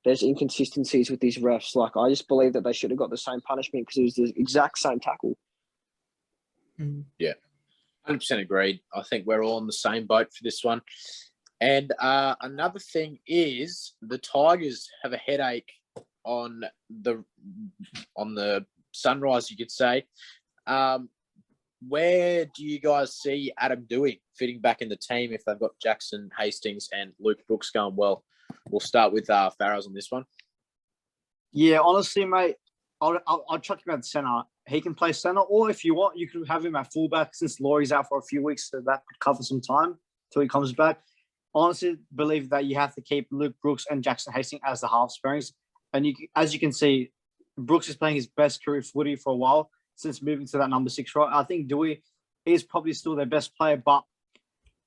there's inconsistencies with these refs. Like, I just believe that they should have got the same punishment because it was the exact same tackle. Yeah, 100% agreed. I think we're all on the same boat for this one. And another thing is the Tigers have a headache on the Sunrise, you could say. Where do you guys see Adam Dewey fitting back in the team if they've got Jackson Hastings and Luke Brooks going well? We'll start with Farrows on this one. Yeah, honestly, mate, I'll chuck him at the centre. He can play centre, or if you want, you could have him at fullback since Laurie's out for a few weeks, so that could cover some time till he comes back. Honestly, believe that you have to keep Luke Brooks and Jackson Hastings as the half pairings. And as you can see, Brooks is playing his best career footy for a while since moving to that number 6 role. I think Dewey is probably still their best player, but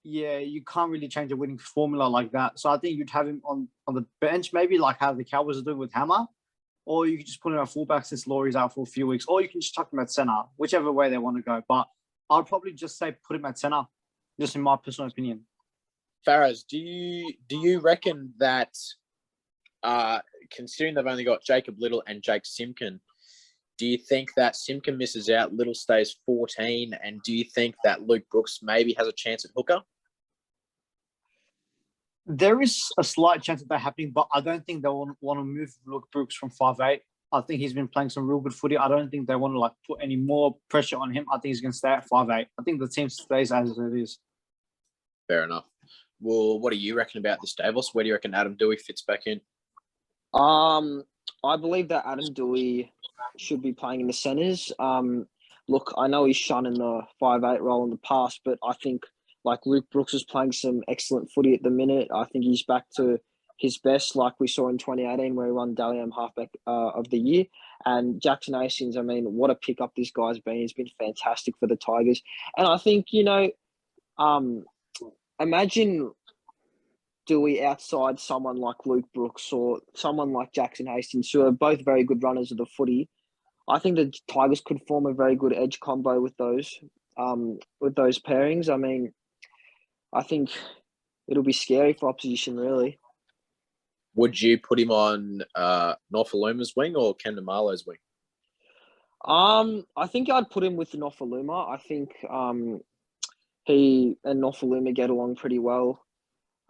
yeah, you can't really change a winning formula like that. So I think you'd have him on the bench, maybe like how the Cowboys are doing with Hammer, or you could just put him at fullback since Laurie's out for a few weeks, or you can just chuck him at centre, whichever way they want to go. But I'd probably just say put him at centre, just in my personal opinion. Farrows, do you reckon that considering they've only got Jacob Little and Jake Simpkin, do you think that Simpkin misses out, Little stays 14, and do you think that Luke Brooks maybe has a chance at hooker? There is a slight chance of that happening, but I don't think they want to move Luke Brooks from 5'8". I think he's been playing some real good footy. I don't think they want to put any more pressure on him. I think he's going to stay at 5'8". I think the team stays as it is. Fair enough. Well, what do you reckon about this, Davos? Where do you reckon Adam Dewey fits back in? I believe that Adam Dewey should be playing in the centres. Look, I know he's shone in the 5'8" role in the past, but I think Luke Brooks is playing some excellent footy at the minute. I think he's back to his best, like we saw in 2018, where he won Dally M halfback of the year. And Jackson Hastings, I mean, what a pickup this guy's been. He's been fantastic for the Tigers. And I think, imagine Dewey outside someone like Luke Brooks or someone like Jackson Hastings, who are both very good runners of the footy. I think the Tigers could form a very good edge combo with those pairings. I mean, I think it'll be scary for opposition, really. Would you put him on Norfaluma's wing or Camden Marlowe's wing? I think I'd put him with Nofaluma. I think he and Nofaluma get along pretty well.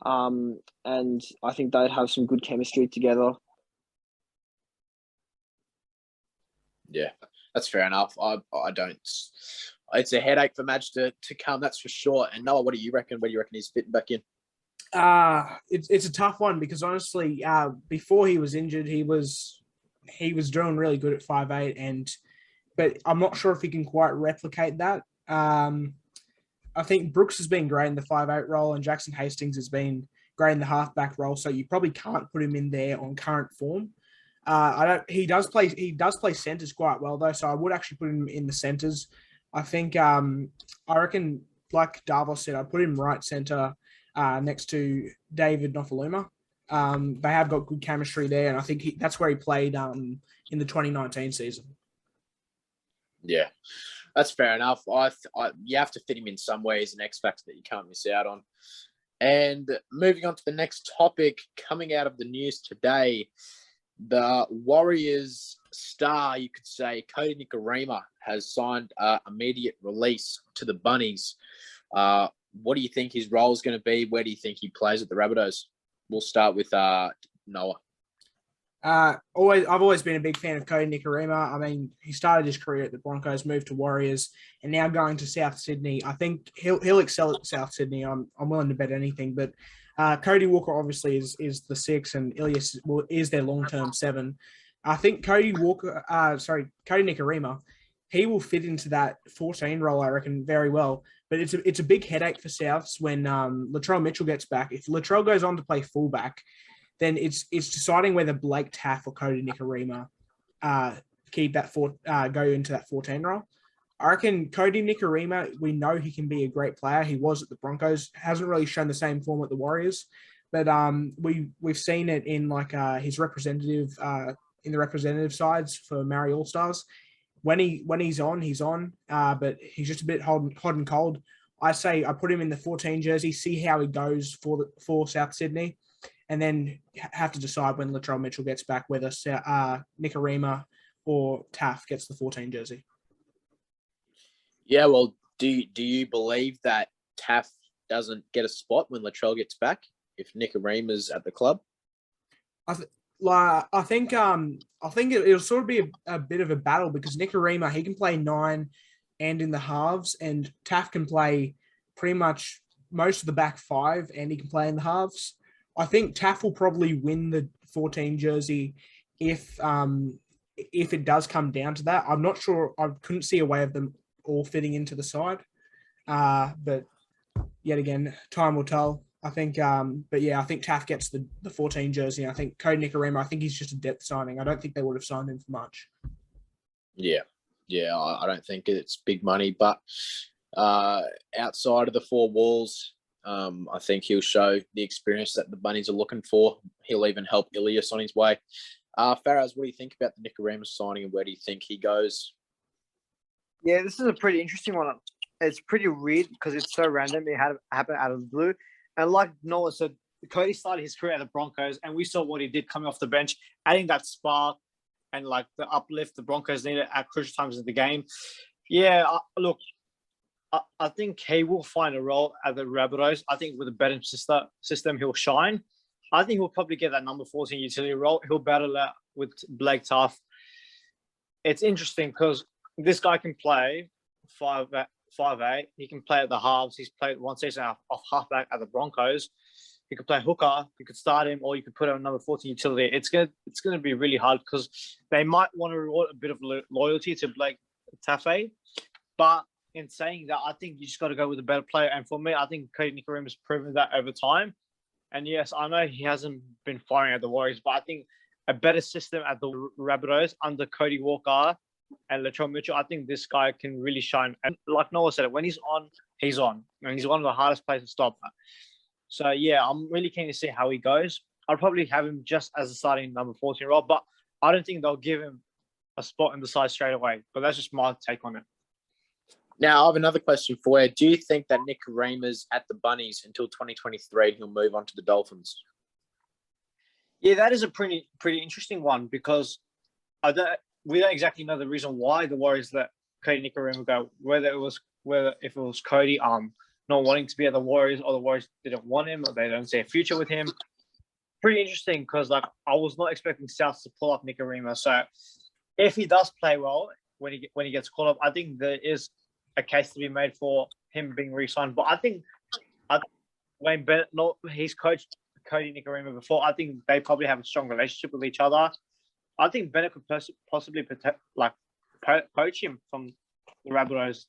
And I think they'd have some good chemistry together. Yeah, that's fair enough. I don't. It's a headache for Madge to come, that's for sure. And Noah, what do you reckon? Where do you reckon he's fitting back in? It's a tough one because honestly, before he was injured, he was doing really good at 5'8", but I'm not sure if he can quite replicate that. I think Brooks has been great in the 5'8" role, and Jackson Hastings has been great in the halfback role. So you probably can't put him in there on current form. He does play centers quite well though, so I would actually put him in the centers. I think I reckon, like Davos said, I'd put him right center next to David Nofaluma. They have got good chemistry there, and I think that's where he played in the 2019 season. Yeah, that's fair enough. You have to fit him in some way as an X factor that you can't miss out on. And moving on to the next topic, coming out of the news today, the Warriors star, you could say, Cody Nikorima, has signed immediate release to the Bunnies. What do you think his role is going to be? Where do you think he plays at the Rabbitohs? We'll start with Noah. I've always been a big fan of Cody Nikorima. I mean, he started his career at the Broncos, moved to Warriors, and now going to South Sydney. I think he'll excel at South Sydney. I'm willing to bet anything. But Cody Walker obviously is the 6, and Ilias is their long-term 7. I think Cody Nikorima, he will fit into that 14 role, I reckon, very well. But it's a big headache for Souths when Latrell Mitchell gets back. If Latrell goes on to play fullback, then it's deciding whether Blake Taff or Cody Nikorima go into that 14 role. I reckon Cody Nikorima, we know he can be a great player. He was at the Broncos, hasn't really shown the same form at the Warriors, but we've seen it in his representative in the representative sides for Maori All Stars. When he's on, but he's just a bit hot and cold. I say I put him in the 14 jersey, see how he goes for South Sydney, and then have to decide when Latrell Mitchell gets back whether Nikorima or Taff gets the 14 jersey. Yeah, well, do you believe that Taff doesn't get a spot when Latrell gets back if Nikorima's at the club? I think it'll sort of be a bit of a battle because Nikorima, he can play 9 and in the halves, and Taff can play pretty much most of the back 5 and he can play in the halves. I think Taff will probably win the 14 jersey if it does come down to that. I'm not sure. I couldn't see a way of them all fitting into the side. But yet again, time will tell. I think, I think Taff gets the 14 jersey. I think Cody Nikorima, I think he's just a depth signing. I don't think they would have signed him for much. Yeah, I don't think it's big money, but outside of the 4 walls, I think he'll show the experience that the Bunnies are looking for. He'll even help Ilias on his way. Faraz, what do you think about the Nikorima signing and where do you think he goes? Yeah, this is a pretty interesting one. It's pretty weird because it's so random. It happened out of the blue. And like Noah said, Cody started his career at the Broncos, and we saw what he did coming off the bench, adding that spark and the uplift the Broncos needed at crucial times of the game. Yeah, look, I think he will find a role at the Rabbitohs. I think with a better system, he'll shine. I think he'll probably get that number 14 utility role. He'll battle out with Blake Taff. It's interesting because this guy can play 5'8". He can play at the halves. He's played one season off halfback at the Broncos. He could play hooker. You could start him, or you could put him on number 14 utility. It's gonna be really hard because they might want to reward a bit of loyalty to Blake Taffy. But in saying that, I think you just got to go with a better player. And for me, I think Cody Nikorima has proven that over time. And yes, I know he hasn't been firing at the Warriors, but I think a better system at the Rabbitohs under Cody Walker and Latrell Mitchell, I think this guy can really shine. And like Noah said, when he's on, he's on. And he's one of the hardest players to stop. So, yeah, I'm really keen to see how he goes. I'll probably have him just as a starting number 14 role, but I don't think they'll give him a spot in the side straight away. But that's just my take on it. Now, I have another question for you. Do you think that Nikorima's at the Bunnies until 2023 and he'll move on to the Dolphins? Yeah, that is a pretty interesting one because we don't exactly know the reason why the Warriors let Cody Nikorima go. Whether if it was Cody not wanting to be at the Warriors, or the Warriors didn't want him, or they don't see a future with him. Pretty interesting because I was not expecting South to pull up Nikorima. So if he does play well when he gets called up, I think there is a case to be made for him being re-signed. But I think Wayne Bennett, he's coached Cody Nikorima before. I think they probably have a strong relationship with each other. I think Bennett could possibly poach him from the Rabbitohs.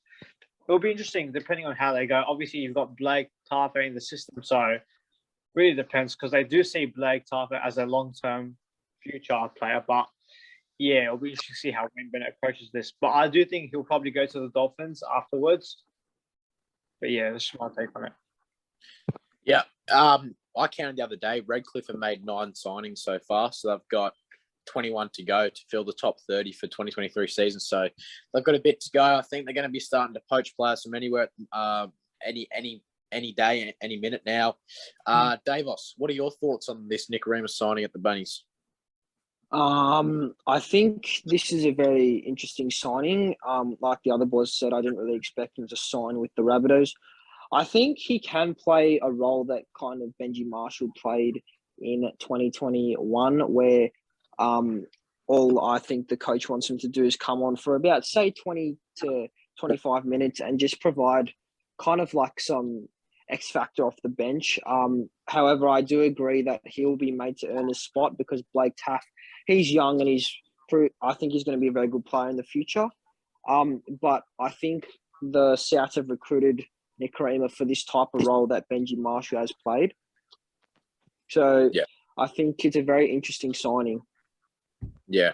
It'll be interesting depending on how they go. Obviously, you've got Blake Tarfer in the system, so really depends because they do see Blake Tarfer as a long-term future player. But yeah, it'll be interesting to see how Wayne Bennett approaches this. But I do think he'll probably go to the Dolphins afterwards. But yeah, that's my take on it. Yeah, I counted the other day. Redcliffe have made 9 signings so far, so they've got 21 to go to fill the top 30 for 2023 season. So they've got a bit to go. I think they're going to be starting to poach players from anywhere, any day, any minute now. Davos, what are your thoughts on this Nicarima signing at the Bunnies? I think this is a very interesting signing. Like the other boys said, I didn't really expect him to sign with the Rabbitohs. I think he can play a role that kind of Benji Marshall played in 2021, where all I think the coach wants him to do is come on for about, say, 20 to 25 minutes and just provide kind of like some X factor off the bench. However, I do agree that he'll be made to earn his spot because Blake Taff, he's young and I think he's going to be a very good player in the future. But I think the South have recruited Nicarima for this type of role that Benji Marshall has played. So yeah. I think it's a very interesting signing. Yeah,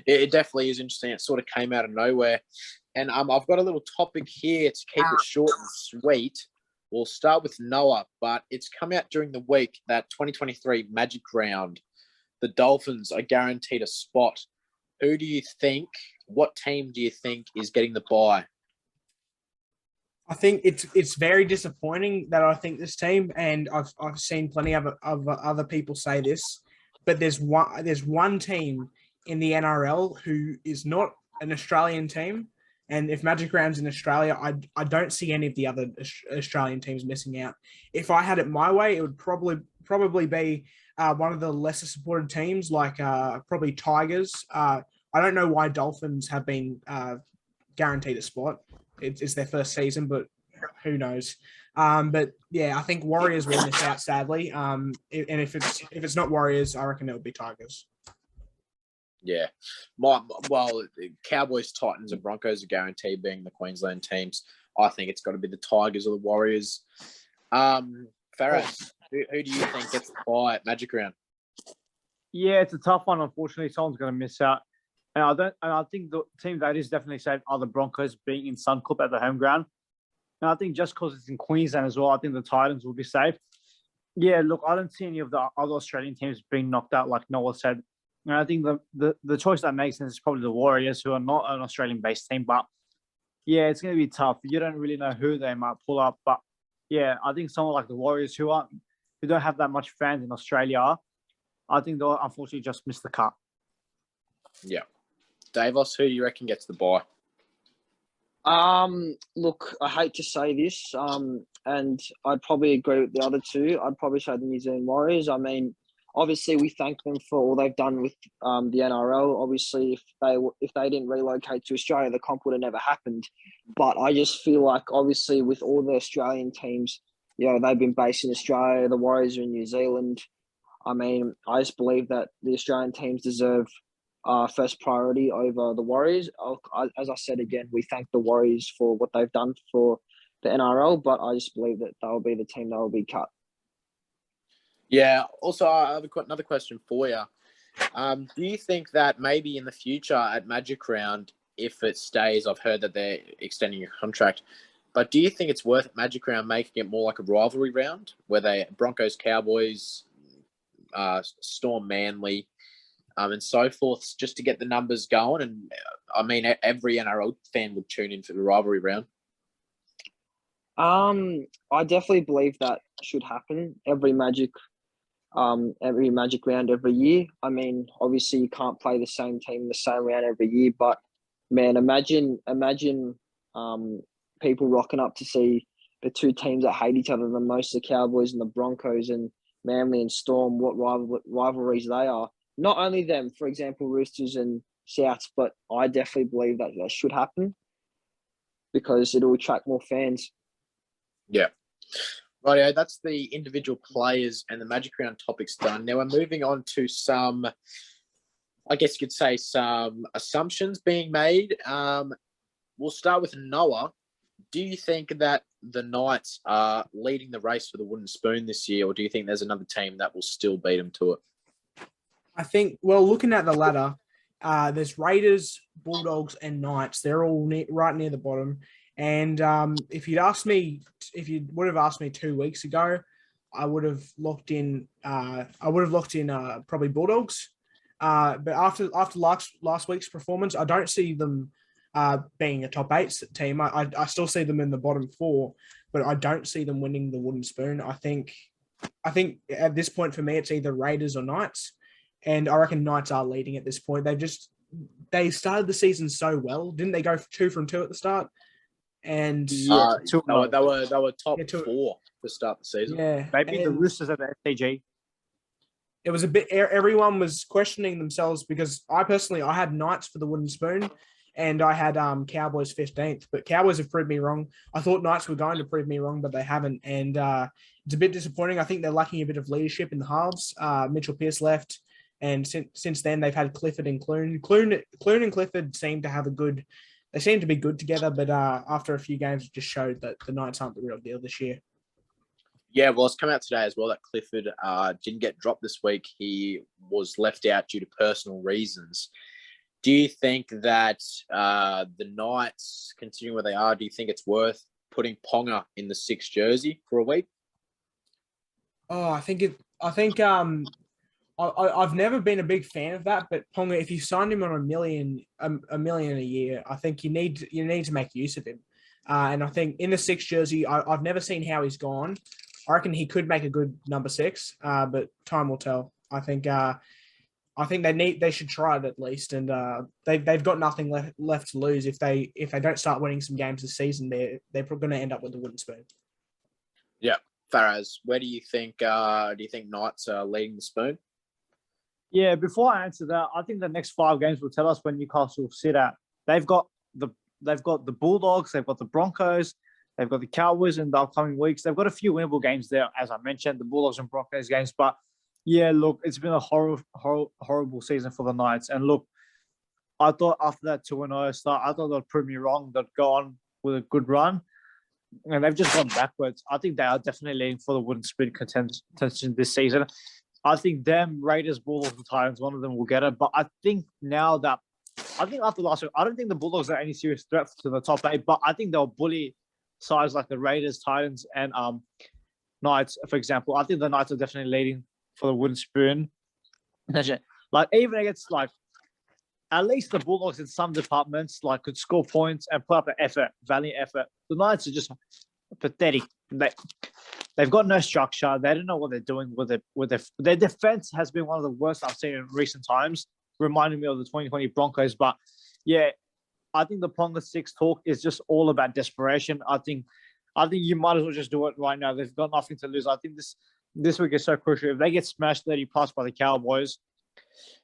it definitely is interesting. It sort of came out of nowhere. And I've got a little topic here to keep it short and sweet. We'll start with Noah, but it's come out during the week that 2023 Magic Round, the Dolphins are guaranteed a spot. Who do you think, what team do you think is getting the bye? I think it's very disappointing that I think this team, and I've seen plenty of other people say this, but there's one team in the NRL who is not an Australian team, and if Magic Round's in Australia, I don't see any of the other Australian teams missing out. If I had it my way, it would probably be one of the lesser supported teams, like probably Tigers. I don't know why Dolphins have been guaranteed a spot. It's their first season, but who knows? But yeah, I think Warriors will miss out sadly. And if it's not Warriors, I reckon it would be Tigers. Yeah, Cowboys, Titans, and Broncos are guaranteed being the Queensland teams. I think it's got to be the Tigers or the Warriors. Faraz, who do you think gets the bye at Magic Round? Yeah, it's a tough one. Unfortunately, someone's going to miss out. And I think the team that is definitely safe are the Broncos being in Suncorp at the home ground. And I think just because it's in Queensland as well, I think the Titans will be safe. Yeah, look, I don't see any of the other Australian teams being knocked out, like Noah said. And I think the choice that makes sense is probably the Warriors, who are not an Australian-based team. But yeah, it's going to be tough. You don't really know who they might pull up. But yeah, I think someone like the Warriors, who don't have that much fans in Australia, I think they'll unfortunately just miss the cut. Yeah. Davos, who do you reckon gets the bye? Look, I hate to say this, and I'd probably agree with the other two. I'd probably say the New Zealand Warriors. I mean, obviously, we thank them for all they've done with the NRL. Obviously, if they didn't relocate to Australia, the comp would have never happened. But I just feel like, obviously, with all the Australian teams, they've been based in Australia. The Warriors are in New Zealand. I mean, I just believe that the Australian teams deserve first priority over the Warriors. As I said again, we thank the Warriors for what they've done for the NRL, but I just believe that they'll be the team that will be cut. Yeah. Also, I have another question for you. Do you think that maybe in the future at Magic Round, if it stays, I've heard that they're extending a contract, but do you think it's worth Magic Round making it more like a rivalry round where they Broncos, Cowboys, Storm, Manly, and so forth, just to get the numbers going? And I mean, every NRL fan would tune in for the rivalry round. I definitely believe that should happen every Magic round every year. I mean, obviously you can't play the same team in the same round every year, but man, imagine people rocking up to see the two teams that hate each other the most, the Cowboys and the Broncos, and Manly and Storm, what rivalries they are. Not only them, for example, Roosters and Souths, but I definitely believe that should happen because it'll attract more fans. Yeah. Rightio, that's the individual players and the Magic Round topics done. Now we're moving on to some, I guess you could say, some assumptions being made. We'll start with Noah. Do you think that the Knights are leading the race for the wooden spoon this year, or do you think there's another team that will still beat them to it? I think, well, looking at the ladder, there's Raiders, Bulldogs, and Knights. They're all right near the bottom. And if you would have asked me 2 weeks ago, I would have locked in probably Bulldogs. But after last week's performance, I don't see them being a top 8 team. I still see them in the bottom 4, but I don't see them winning the Wooden Spoon. I think at this point for me, it's either Raiders or Knights, and I reckon Knights are leading at this point. They started the season so well, didn't they? Go 2 from 2 at the start, and they were top 4 to start the season. Yeah, maybe the Roosters at the SCG. It was a bit. Everyone was questioning themselves because I had Knights for the Wooden Spoon, and I had Cowboys 15th. But Cowboys have proved me wrong. I thought Knights were going to prove me wrong, but they haven't, and it's a bit disappointing. I think they're lacking a bit of leadership in the halves. Mitchell Pearce left, and since then they've had Clifford and Clune. Clune and Clifford seem to be good together, but after a few games, it just showed that the Knights aren't the real deal this year. Yeah, well, it's come out today as well that Clifford didn't get dropped this week. He was left out due to personal reasons. Do you think that the Knights, continuing where they are, do you think it's worth putting Ponga in the 6 jersey for a week? Oh, I've never been a big fan of that, but Ponga, if you signed him on a million a year, I think you need to make use of him. And I think in the 6 jersey, I've never seen how he's gone. I reckon he could make a good number 6, but time will tell. I think they should try it at least, and they've got nothing left to lose if they don't start winning some games this season. They're going to end up with the Wooden Spoon. Yeah, Faraz, where do you think Knights are leading the spoon? Yeah, before I answer that, I think the next 5 games will tell us when Newcastle sit at. They've got the Bulldogs, they've got the Broncos, they've got the Cowboys in the upcoming weeks. They've got a few winnable games there, as I mentioned, the Bulldogs and Broncos games. But yeah, look, it's been a horrible season for the Knights. And look, I thought after that 2-0 start, I thought they'd prove me wrong. They'd go on with a good run, and they've just gone backwards. I think they are definitely leading for the Wooden Spoon contention this season. I think them, Raiders, Bulldogs, and Titans, one of them will get it. But I think after last week, I don't think the Bulldogs are any serious threat to the top 8, but I think they'll bully sides like the Raiders, Titans, and Knights, for example. I think the Knights are definitely leading for the Wooden Spoon. Like, even against, like, at least the Bulldogs in some departments, like, could score points and put up an effort, valiant effort. The Knights are just pathetic. They've got no structure. They don't know what they're doing with it. Their defense has been one of the worst I've seen in recent times, reminding me of the 2020 Broncos. But yeah, I think the Ponga 6 talk is just all about desperation. I think you might as well just do it right now. They've got nothing to lose. I think this week is so crucial. If they get smashed 30 plus by the Cowboys,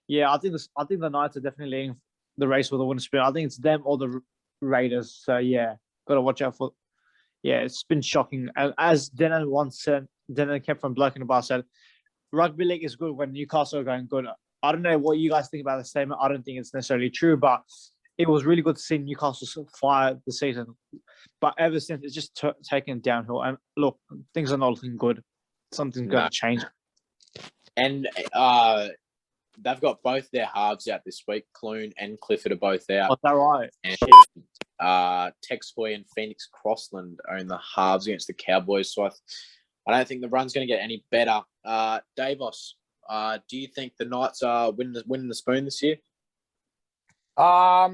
yeah, I think the Knights are definitely leading the race with the Wooden Spoon. I think it's them or the Raiders. So yeah, got to watch out for. Yeah, it's been shocking. And as Denon once said, Denon kept from Bloke in the Bar said, rugby league is good when Newcastle are going good. I don't know what you guys think about the statement. I don't think it's necessarily true, but it was really good to see Newcastle fire the season. But ever since, it's just taken downhill. And look, things are not looking good. Something's going to change. And they've got both their halves out this week. Clune and Clifford are both out. Oh, is that right? And Tex Hoy and Phoenix Crossland are in the halves against the Cowboys. So I don't think the run's going to get any better. Davos, do you think the Knights are winning the spoon this year? I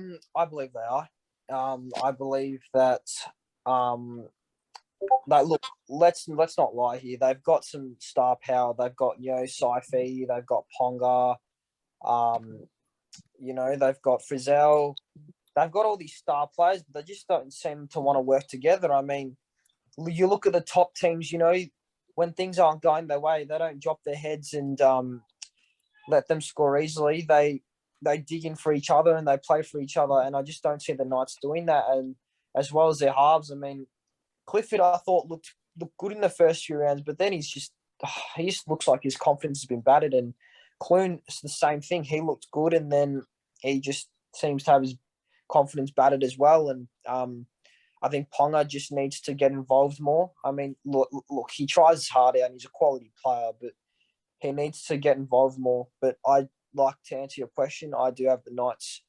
believe they are. I believe that look, let's not lie here. They've got some star power. They've got Saifi. They've got Ponga. They've got Frizzell. They've got all these star players, but they just don't seem to want to work together. I mean, you look at the top teams. When things aren't going their way, they don't drop their heads and let them score easily. They dig in for each other and they play for each other. And I just don't see the Knights doing that. And as well as their halves, I mean, Clifford, I thought looked good in the first few rounds, but then he just looks like his confidence has been battered. And Clune, it's the same thing. He looked good, and then he just seems to have his confidence battered as well. And I think Ponga just needs to get involved more. I mean, look, he tries hard out and he's a quality player, but he needs to get involved more. But I like to answer your question. I do have the Knights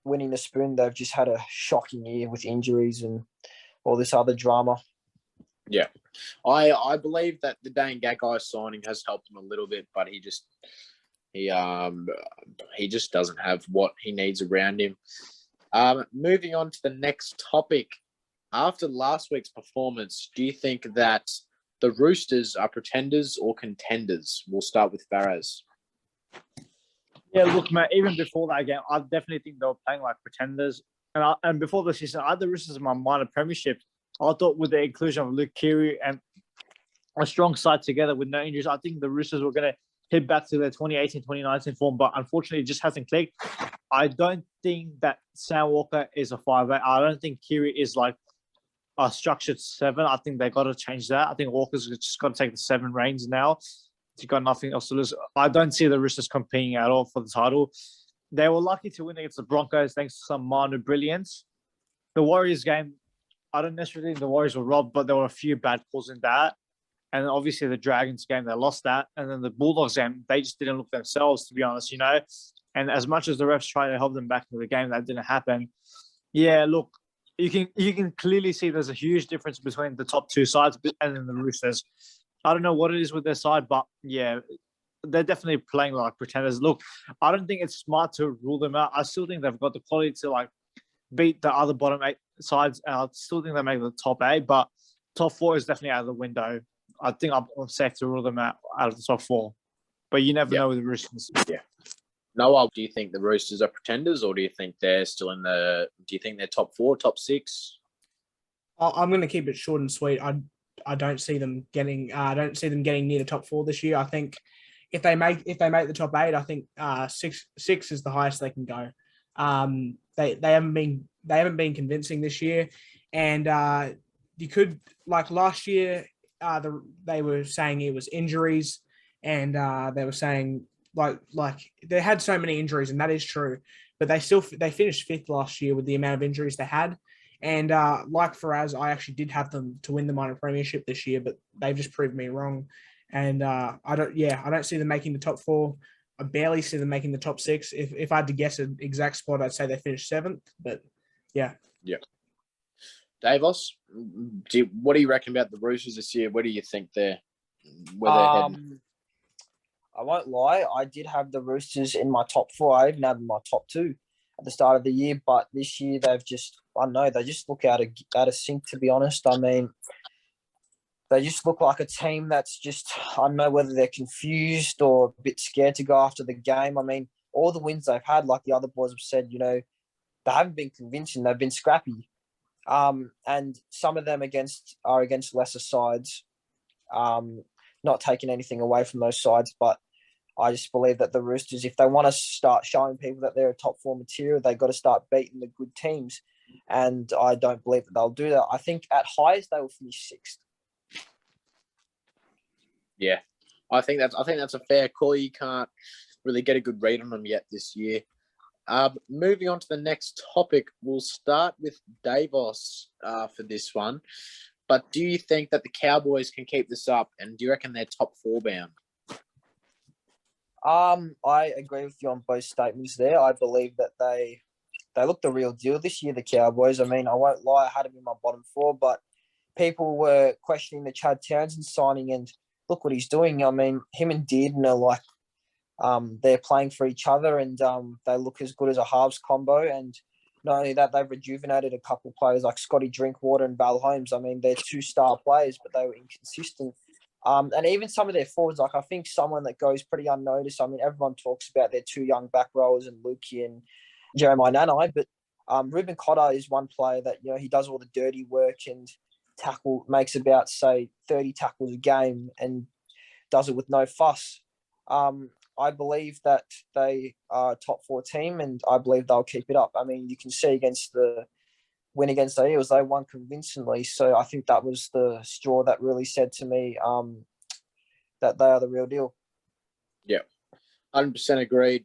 winning the spoon. They've just had a shocking year with injuries and all this other drama. Yeah. I believe that the Dane Gagai signing has helped him a little bit, but he He just doesn't have what he needs around him. Moving on to the next topic. After last week's performance, do you think that the Roosters are pretenders or contenders? We'll start with Faraz. Yeah, look, man, even before that game, I definitely think they were playing like pretenders. And before the season, I had the Roosters in my minor premiership. I thought with the inclusion of Luke Keary and a strong side together with no injuries, I think the Roosters were going to head back to their 2018, 2019 form. But unfortunately, it just hasn't clicked. I don't think that Sam Walker is a 5'8". I don't think Keary is like a structured 7. I think they got to change that. I think Walker's just got to take the 7 reins now. He's got nothing else to lose. I don't see the Roosters competing at all for the title. They were lucky to win against the Broncos thanks to some minor brilliance. The Warriors game, I don't necessarily think the Warriors were robbed, but there were a few bad calls in that. And obviously the Dragons game, they lost that. And then the Bulldogs game, they just didn't look themselves, to be honest, you know. And as much as the refs tried to help them back into the game, that didn't happen. Yeah, look, you can clearly see there's a huge difference between the top 2 sides and then the Roosters. I don't know what it is with their side, but yeah, they're definitely playing like pretenders. Look, I don't think it's smart to rule them out. I still think they've got the quality to like beat the other bottom 8 sides. And I still think they make the top 8, but top 4 is definitely out of the window. I think I'm safe to rule them out of the top 4. But you never know with the Roosters. Yeah. Noah, do you think the Roosters are pretenders, or do you think they're still in the? Do you think they're top 4, top 6? I'm going to keep it short and sweet. I don't see them getting. I don't see them getting near the top 4 this year. I think if they make the top 8, I think 6 is the highest they can go. They haven't been convincing this year, and you could, like last year. They were saying it was injuries, and they were saying like they had so many injuries, and that is true. But they finished 5th last year with the amount of injuries they had. And like Faraz, I actually did have them to win the minor premiership this year, but they've just proved me wrong. And I don't see them making the top 4. I barely see them making the top 6. If I had to guess an exact spot, I'd say they finished 7th. But yeah. Davos, what do you reckon about the Roosters this year? Where do you think where they're heading? I won't lie. I did have the Roosters in my top 4. I even had them in my top 2 at the start of the year. But this year they just look out of sync, to be honest. I mean, they just look like a team that's just, I don't know whether they're confused or a bit scared to go after the game. I mean, all the wins they've had, like the other boys have said, you know, they haven't been convincing. They've been scrappy. And some of them are against lesser sides, not taking anything away from those sides. But I just believe that the Roosters, if they want to start showing people that they're a top 4 material, they've got to start beating the good teams. And I don't believe that they'll do that. I think at highest they will finish 6th. Yeah, I think that's a fair call. You can't really get a good read on them yet this year. Moving on to the next topic, we'll start with Davos for this one. But do you think that the Cowboys can keep this up, and do you reckon they're top 4 bound? I agree with you on both statements there. I believe that they look the real deal this year, the Cowboys. I mean, I won't lie, I had them in my bottom 4, but people were questioning the Chad Townsend signing, and look what he's doing. I mean, him and Dearden are like, they're playing for each other, and they look as good as a halves combo. And not only that, they've rejuvenated a couple of players like Scotty Drinkwater and Val Holmes. I mean, they're 2-star players, but they were inconsistent. And even some of their forwards, like I think someone that goes pretty unnoticed. I mean, everyone talks about their 2 young back rowers and Lukey and Jeremiah Nanai, but Ruben Cotter is one player that, you know, he does all the dirty work and makes about, say, 30 tackles a game and does it with no fuss. I believe that they are a top 4 team, and I believe they'll keep it up. I mean, you can see against the win against the Eels, they won convincingly. So I think that was the straw that really said to me that they are the real deal. Yeah, 100% agreed.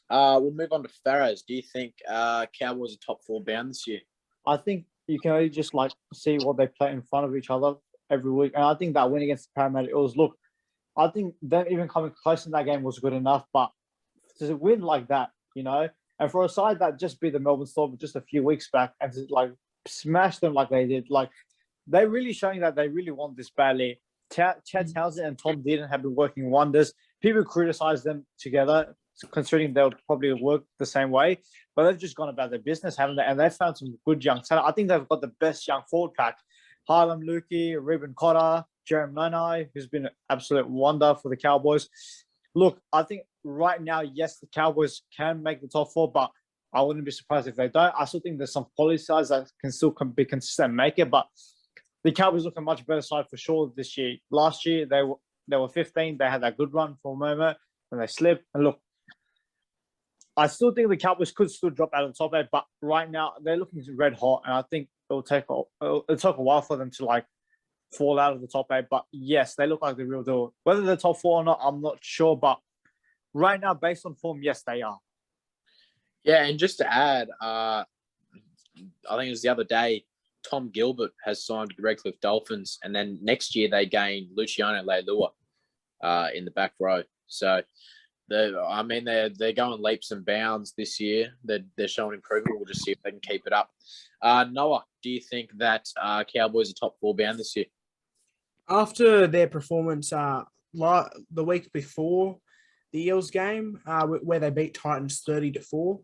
We'll move on to Faraz. Do you think Cowboys are top 4 bound this year? I think you can only just like see what they play in front of each other every week. And I think that win against the Parramatta Eels, look, I think them even coming close in that game was good enough, but to win like that, you know, and for a side that just beat the Melbourne Storm just a few weeks back and to like smash them like they did, like they're really showing that they really want this badly. Chad Townsend and Tom Dearden have been working wonders. people criticize them together, considering they'll probably work the same way, but they've just gone about their business, haven't they? And they've found some good young talent. I think they've got the best young forward pack. Harlem Lukey, Reuben Cotter, Jeremy Nanai, who's been an absolute wonder for the Cowboys. Look, I think right now, yes, the Cowboys can make the top 4, but I wouldn't be surprised if they don't. I still think there's some quality sides that can still be consistent and make it, but the Cowboys look a much better side for sure this year. Last year, they were 15. They had that good run for a moment, and they slipped. And look, I still think the Cowboys could still drop out of the top 8, but right now, they're looking red hot, and I think it'll take a while for them to, like, fall out of the top 8. But yes, they look like the real deal. Whether they're top 4 or not, I'm not sure, but right now, based on form, yes, they are. Yeah, and just to add, I think it was the other day, Tom Gilbert has signed with the Redcliffe Dolphins, and then next year they gained Luciano Leilua in the back row. So, they're going leaps and bounds this year. They're showing improvement. We'll just see if they can keep it up. Noah, do you think that Cowboys are top 4 bound this year? After their performance the week before the Eels game, where they beat Titans 30-4,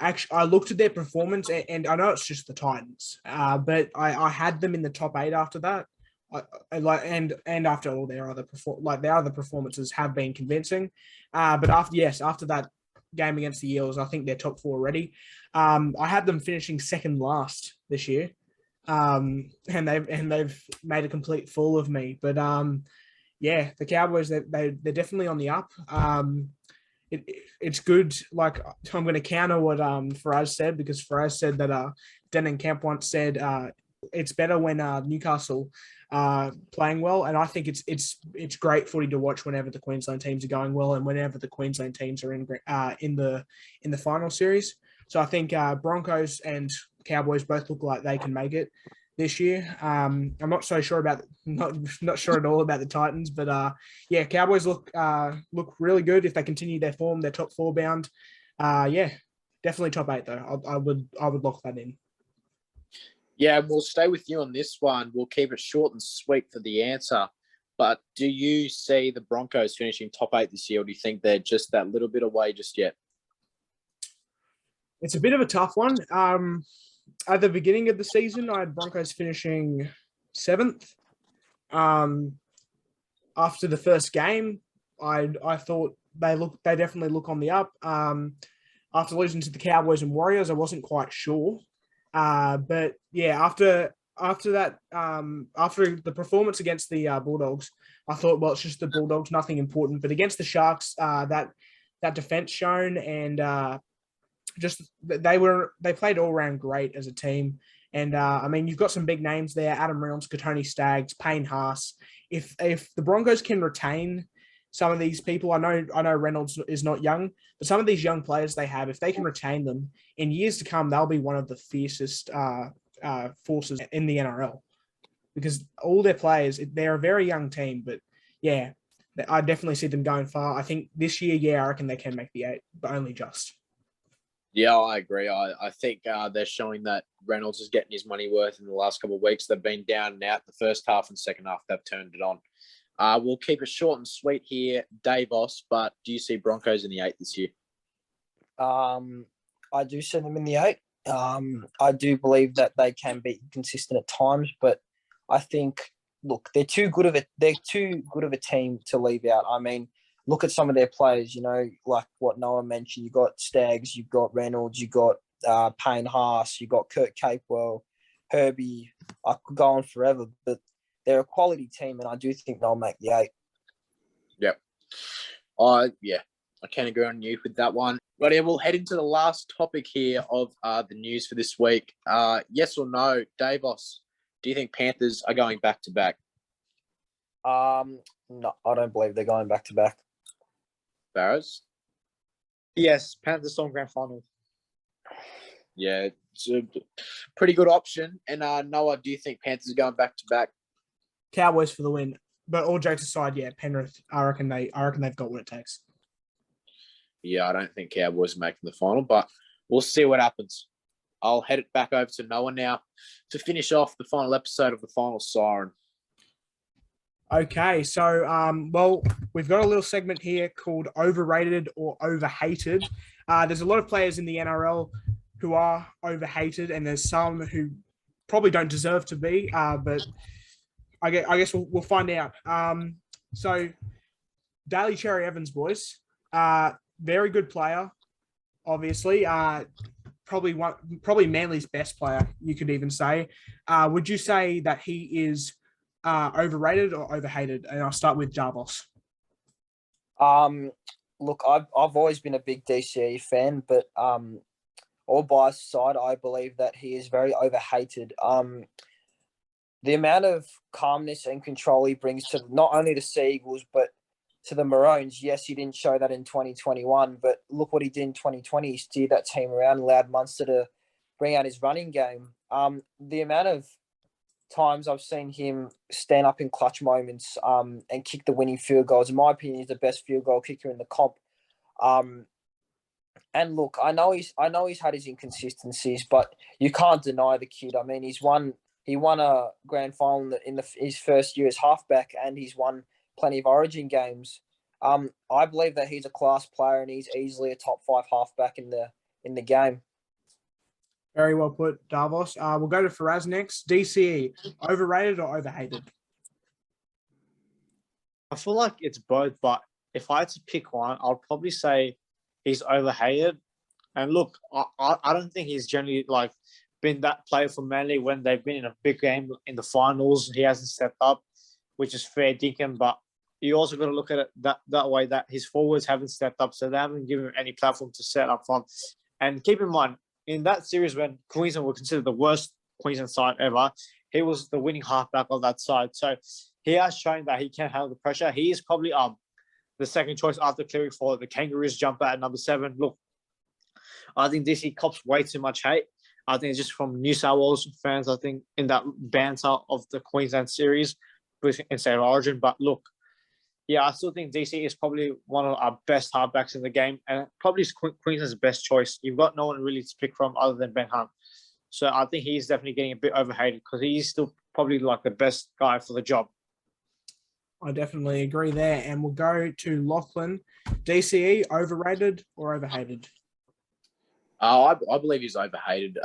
actually, I looked at their performance, and I know it's just the Titans, but I had them in the top 8 after that. And after all their other performances have been convincing, but after that game against the Eels, I think they're top 4 already. I had them finishing second last this year, and they've made a complete fool of me. But the Cowboys, they're definitely on the up. It's good. Like, I'm going to counter what Faraz said, because Faraz said that Denon Kemp once said it's better when Newcastle playing well, and I think it's great footy to watch whenever the Queensland teams are going well and whenever the Queensland teams are in the final series. So I think Broncos and Cowboys both look like they can make it this year. I'm not so sure about not sure at all about the Titans, but Cowboys look really good if they continue their form. They're top 4 bound. Definitely top 8 though. I would lock that in. Yeah, we'll stay with you on this one. We'll keep it short and sweet for the answer. But do you see the Broncos finishing top 8 this year, or do you think they're just that little bit away just yet? It's a bit of a tough one. At the beginning of the season, I had Broncos finishing 7th. After the first game, I thought they definitely look on the up. After losing to the Cowboys and Warriors, I wasn't quite sure. But yeah, after that, after the performance against the Bulldogs, I thought, well, it's just the Bulldogs, nothing important. But against the Sharks, that defense shown, and they played all around great as a team. And you've got some big names there: Adam Reynolds, Katoni Staggs, Payne Haas. If the Broncos can retain some of these people, I know Reynolds is not young, but some of these young players they have, if they can retain them in years to come, they'll be one of the fiercest forces in the NRL, because all their players, they're a very young team, but yeah, I definitely see them going far. I think this year, I reckon they can make the 8, but only just. Yeah, I agree. I think they're showing that Reynolds is getting his money worth in the last couple of weeks. They've been down and out the first half and second half. They've turned it on. We'll keep it short and sweet here, Davos, but do you see Broncos in the 8 this year? I do see them in the 8. I do believe that they can be consistent at times, but I think, look, they're too good of a team to leave out. Look at some of their players, like what Noah mentioned. You've got Staggs, you've got Reynolds, you've got Payne Haas, you've got Kurt Capewell, Herbie. I could go on forever, but they're a quality team, and I do think they'll make the 8. Yep. I can agree on you with that one. But yeah, we'll head into the last topic here of the news for this week. Yes or no, Davos, do you think Panthers are going back-to-back? No, I don't believe they're going back-to-back. Barrows? Yes, Panthers Storm Grand Final. Yeah, it's a pretty good option. And Noah, do you think Panthers are going back-to-back? Cowboys for the win. But all jokes aside, yeah, Penrith, I reckon they've got what it takes. Yeah, I don't think Cowboys are making the final, but we'll see what happens. I'll head it back over to Noah now to finish off the final episode of the Final Siren. Okay, so well, we've got a little segment here called overrated or overhated. There's a lot of players in the NRL who are overhated, and there's some who probably don't deserve to be. But I guess we'll find out. So Daly Cherry Evans, boys, very good player, obviously. Probably Manly's best player, you could even say. Would you say that he is overrated or overhated? And I'll start with Davos. Look, I've always been a big DCE fan, but all bias aside, I believe that he is very overhated. The amount of calmness and control he brings to not only the Sea Eagles but to the Maroons. Yes, he didn't show that in 2021, but look what he did in 2020. He steered that team around, allowed Munster to bring out his running game. The amount of times I've seen him stand up in clutch moments and kick the winning field goals, in my opinion, he's the best field goal kicker in the comp. And look, I know he's had his inconsistencies, but you can't deny the kid. I mean, he won a grand final in his first year as halfback, and he's won plenty of Origin games. I believe that he's a class player, and he's easily a top 5 halfback in the game. Very well put, Davos. We'll go to Faraz next. DCE, overrated or overhated? I feel like it's both, but if I had to pick one, I'll probably say he's overhated. And look, I don't think he's generally been that player for Manly when they've been in a big game in the finals. He hasn't stepped up, which is fair dinkum, but you also got to look at it that way, that his forwards haven't stepped up, so they haven't given him any platform to set up from. And keep in mind, in that series when Queensland were considered the worst Queensland side ever, he was the winning halfback of that side. So he has shown that he can handle the pressure. He is probably the second choice after clearing for the Kangaroos jumper at number 7. Look, I think DC cops way too much hate. I think it's just from New South Wales fans, I think, in that banter of the Queensland series instead of Origin. But look, yeah, I still think DC is probably one of our best halfbacks in the game, and probably Queensland's best choice. You've got no one really to pick from other than Ben Hunt. So I think he's definitely getting a bit overhated because he's still probably the best guy for the job. I definitely agree there. And we'll go to Lachlan. DCE, overrated or overhated? I believe he's overhated.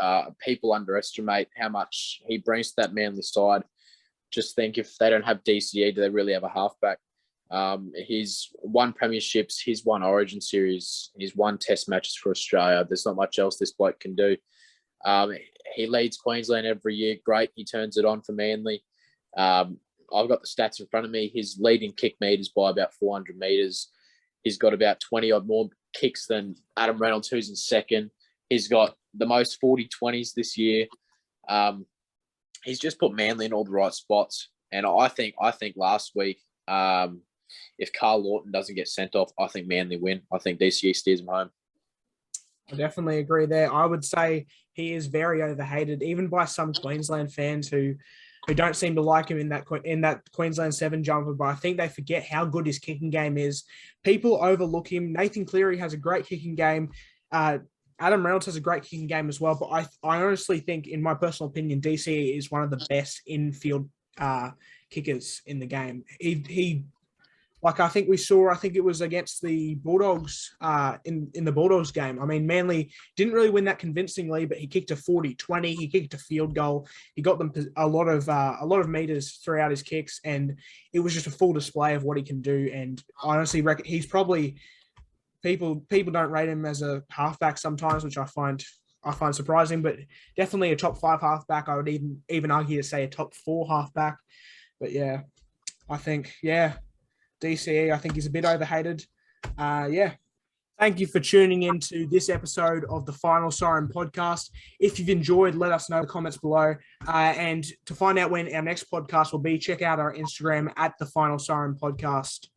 People underestimate how much he brings to that Manly side. Just think, if they don't have DCE, do they really have a halfback? He's won premierships, he's won Origin series, he's won test matches for Australia. There's not much else this bloke can do. He leads Queensland every year. Great. He turns it on for Manly. I've got the stats in front of me. His leading kick meters by about 400 meters. He's got about 20 odd more kicks than Adam Reynolds, who's in second. He's got the most 40-20s this year. He's just put Manly in all the right spots. And I think last week, if Carl Lawton doesn't get sent off, I think Manly win. I think DCE steers him home. I definitely agree there. I would say he is very overhated, even by some Queensland fans who don't seem to like him in that Queensland 7 jumper, but I think they forget how good his kicking game is. People overlook him. Nathan Cleary has a great kicking game. Adam Reynolds has a great kicking game as well, but I honestly think, in my personal opinion, DCE is one of the best infield kickers in the game. He I think it was against the Bulldogs in the Bulldogs game. I mean, Manly didn't really win that convincingly, but he kicked a 40-20. He kicked a field goal. He got them a lot of meters throughout his kicks, and it was just a full display of what he can do. And I honestly reckon he's probably people don't rate him as a halfback sometimes, which I find surprising, but definitely a top 5 halfback. I would even argue to say a top 4 halfback. But yeah, I think, DCE, I think he's a bit overhated. Thank you for tuning in to this episode of the Final Siren podcast. If you've enjoyed, let us know in the comments below. And to find out when our next podcast will be, check out our Instagram at the Final Siren podcast.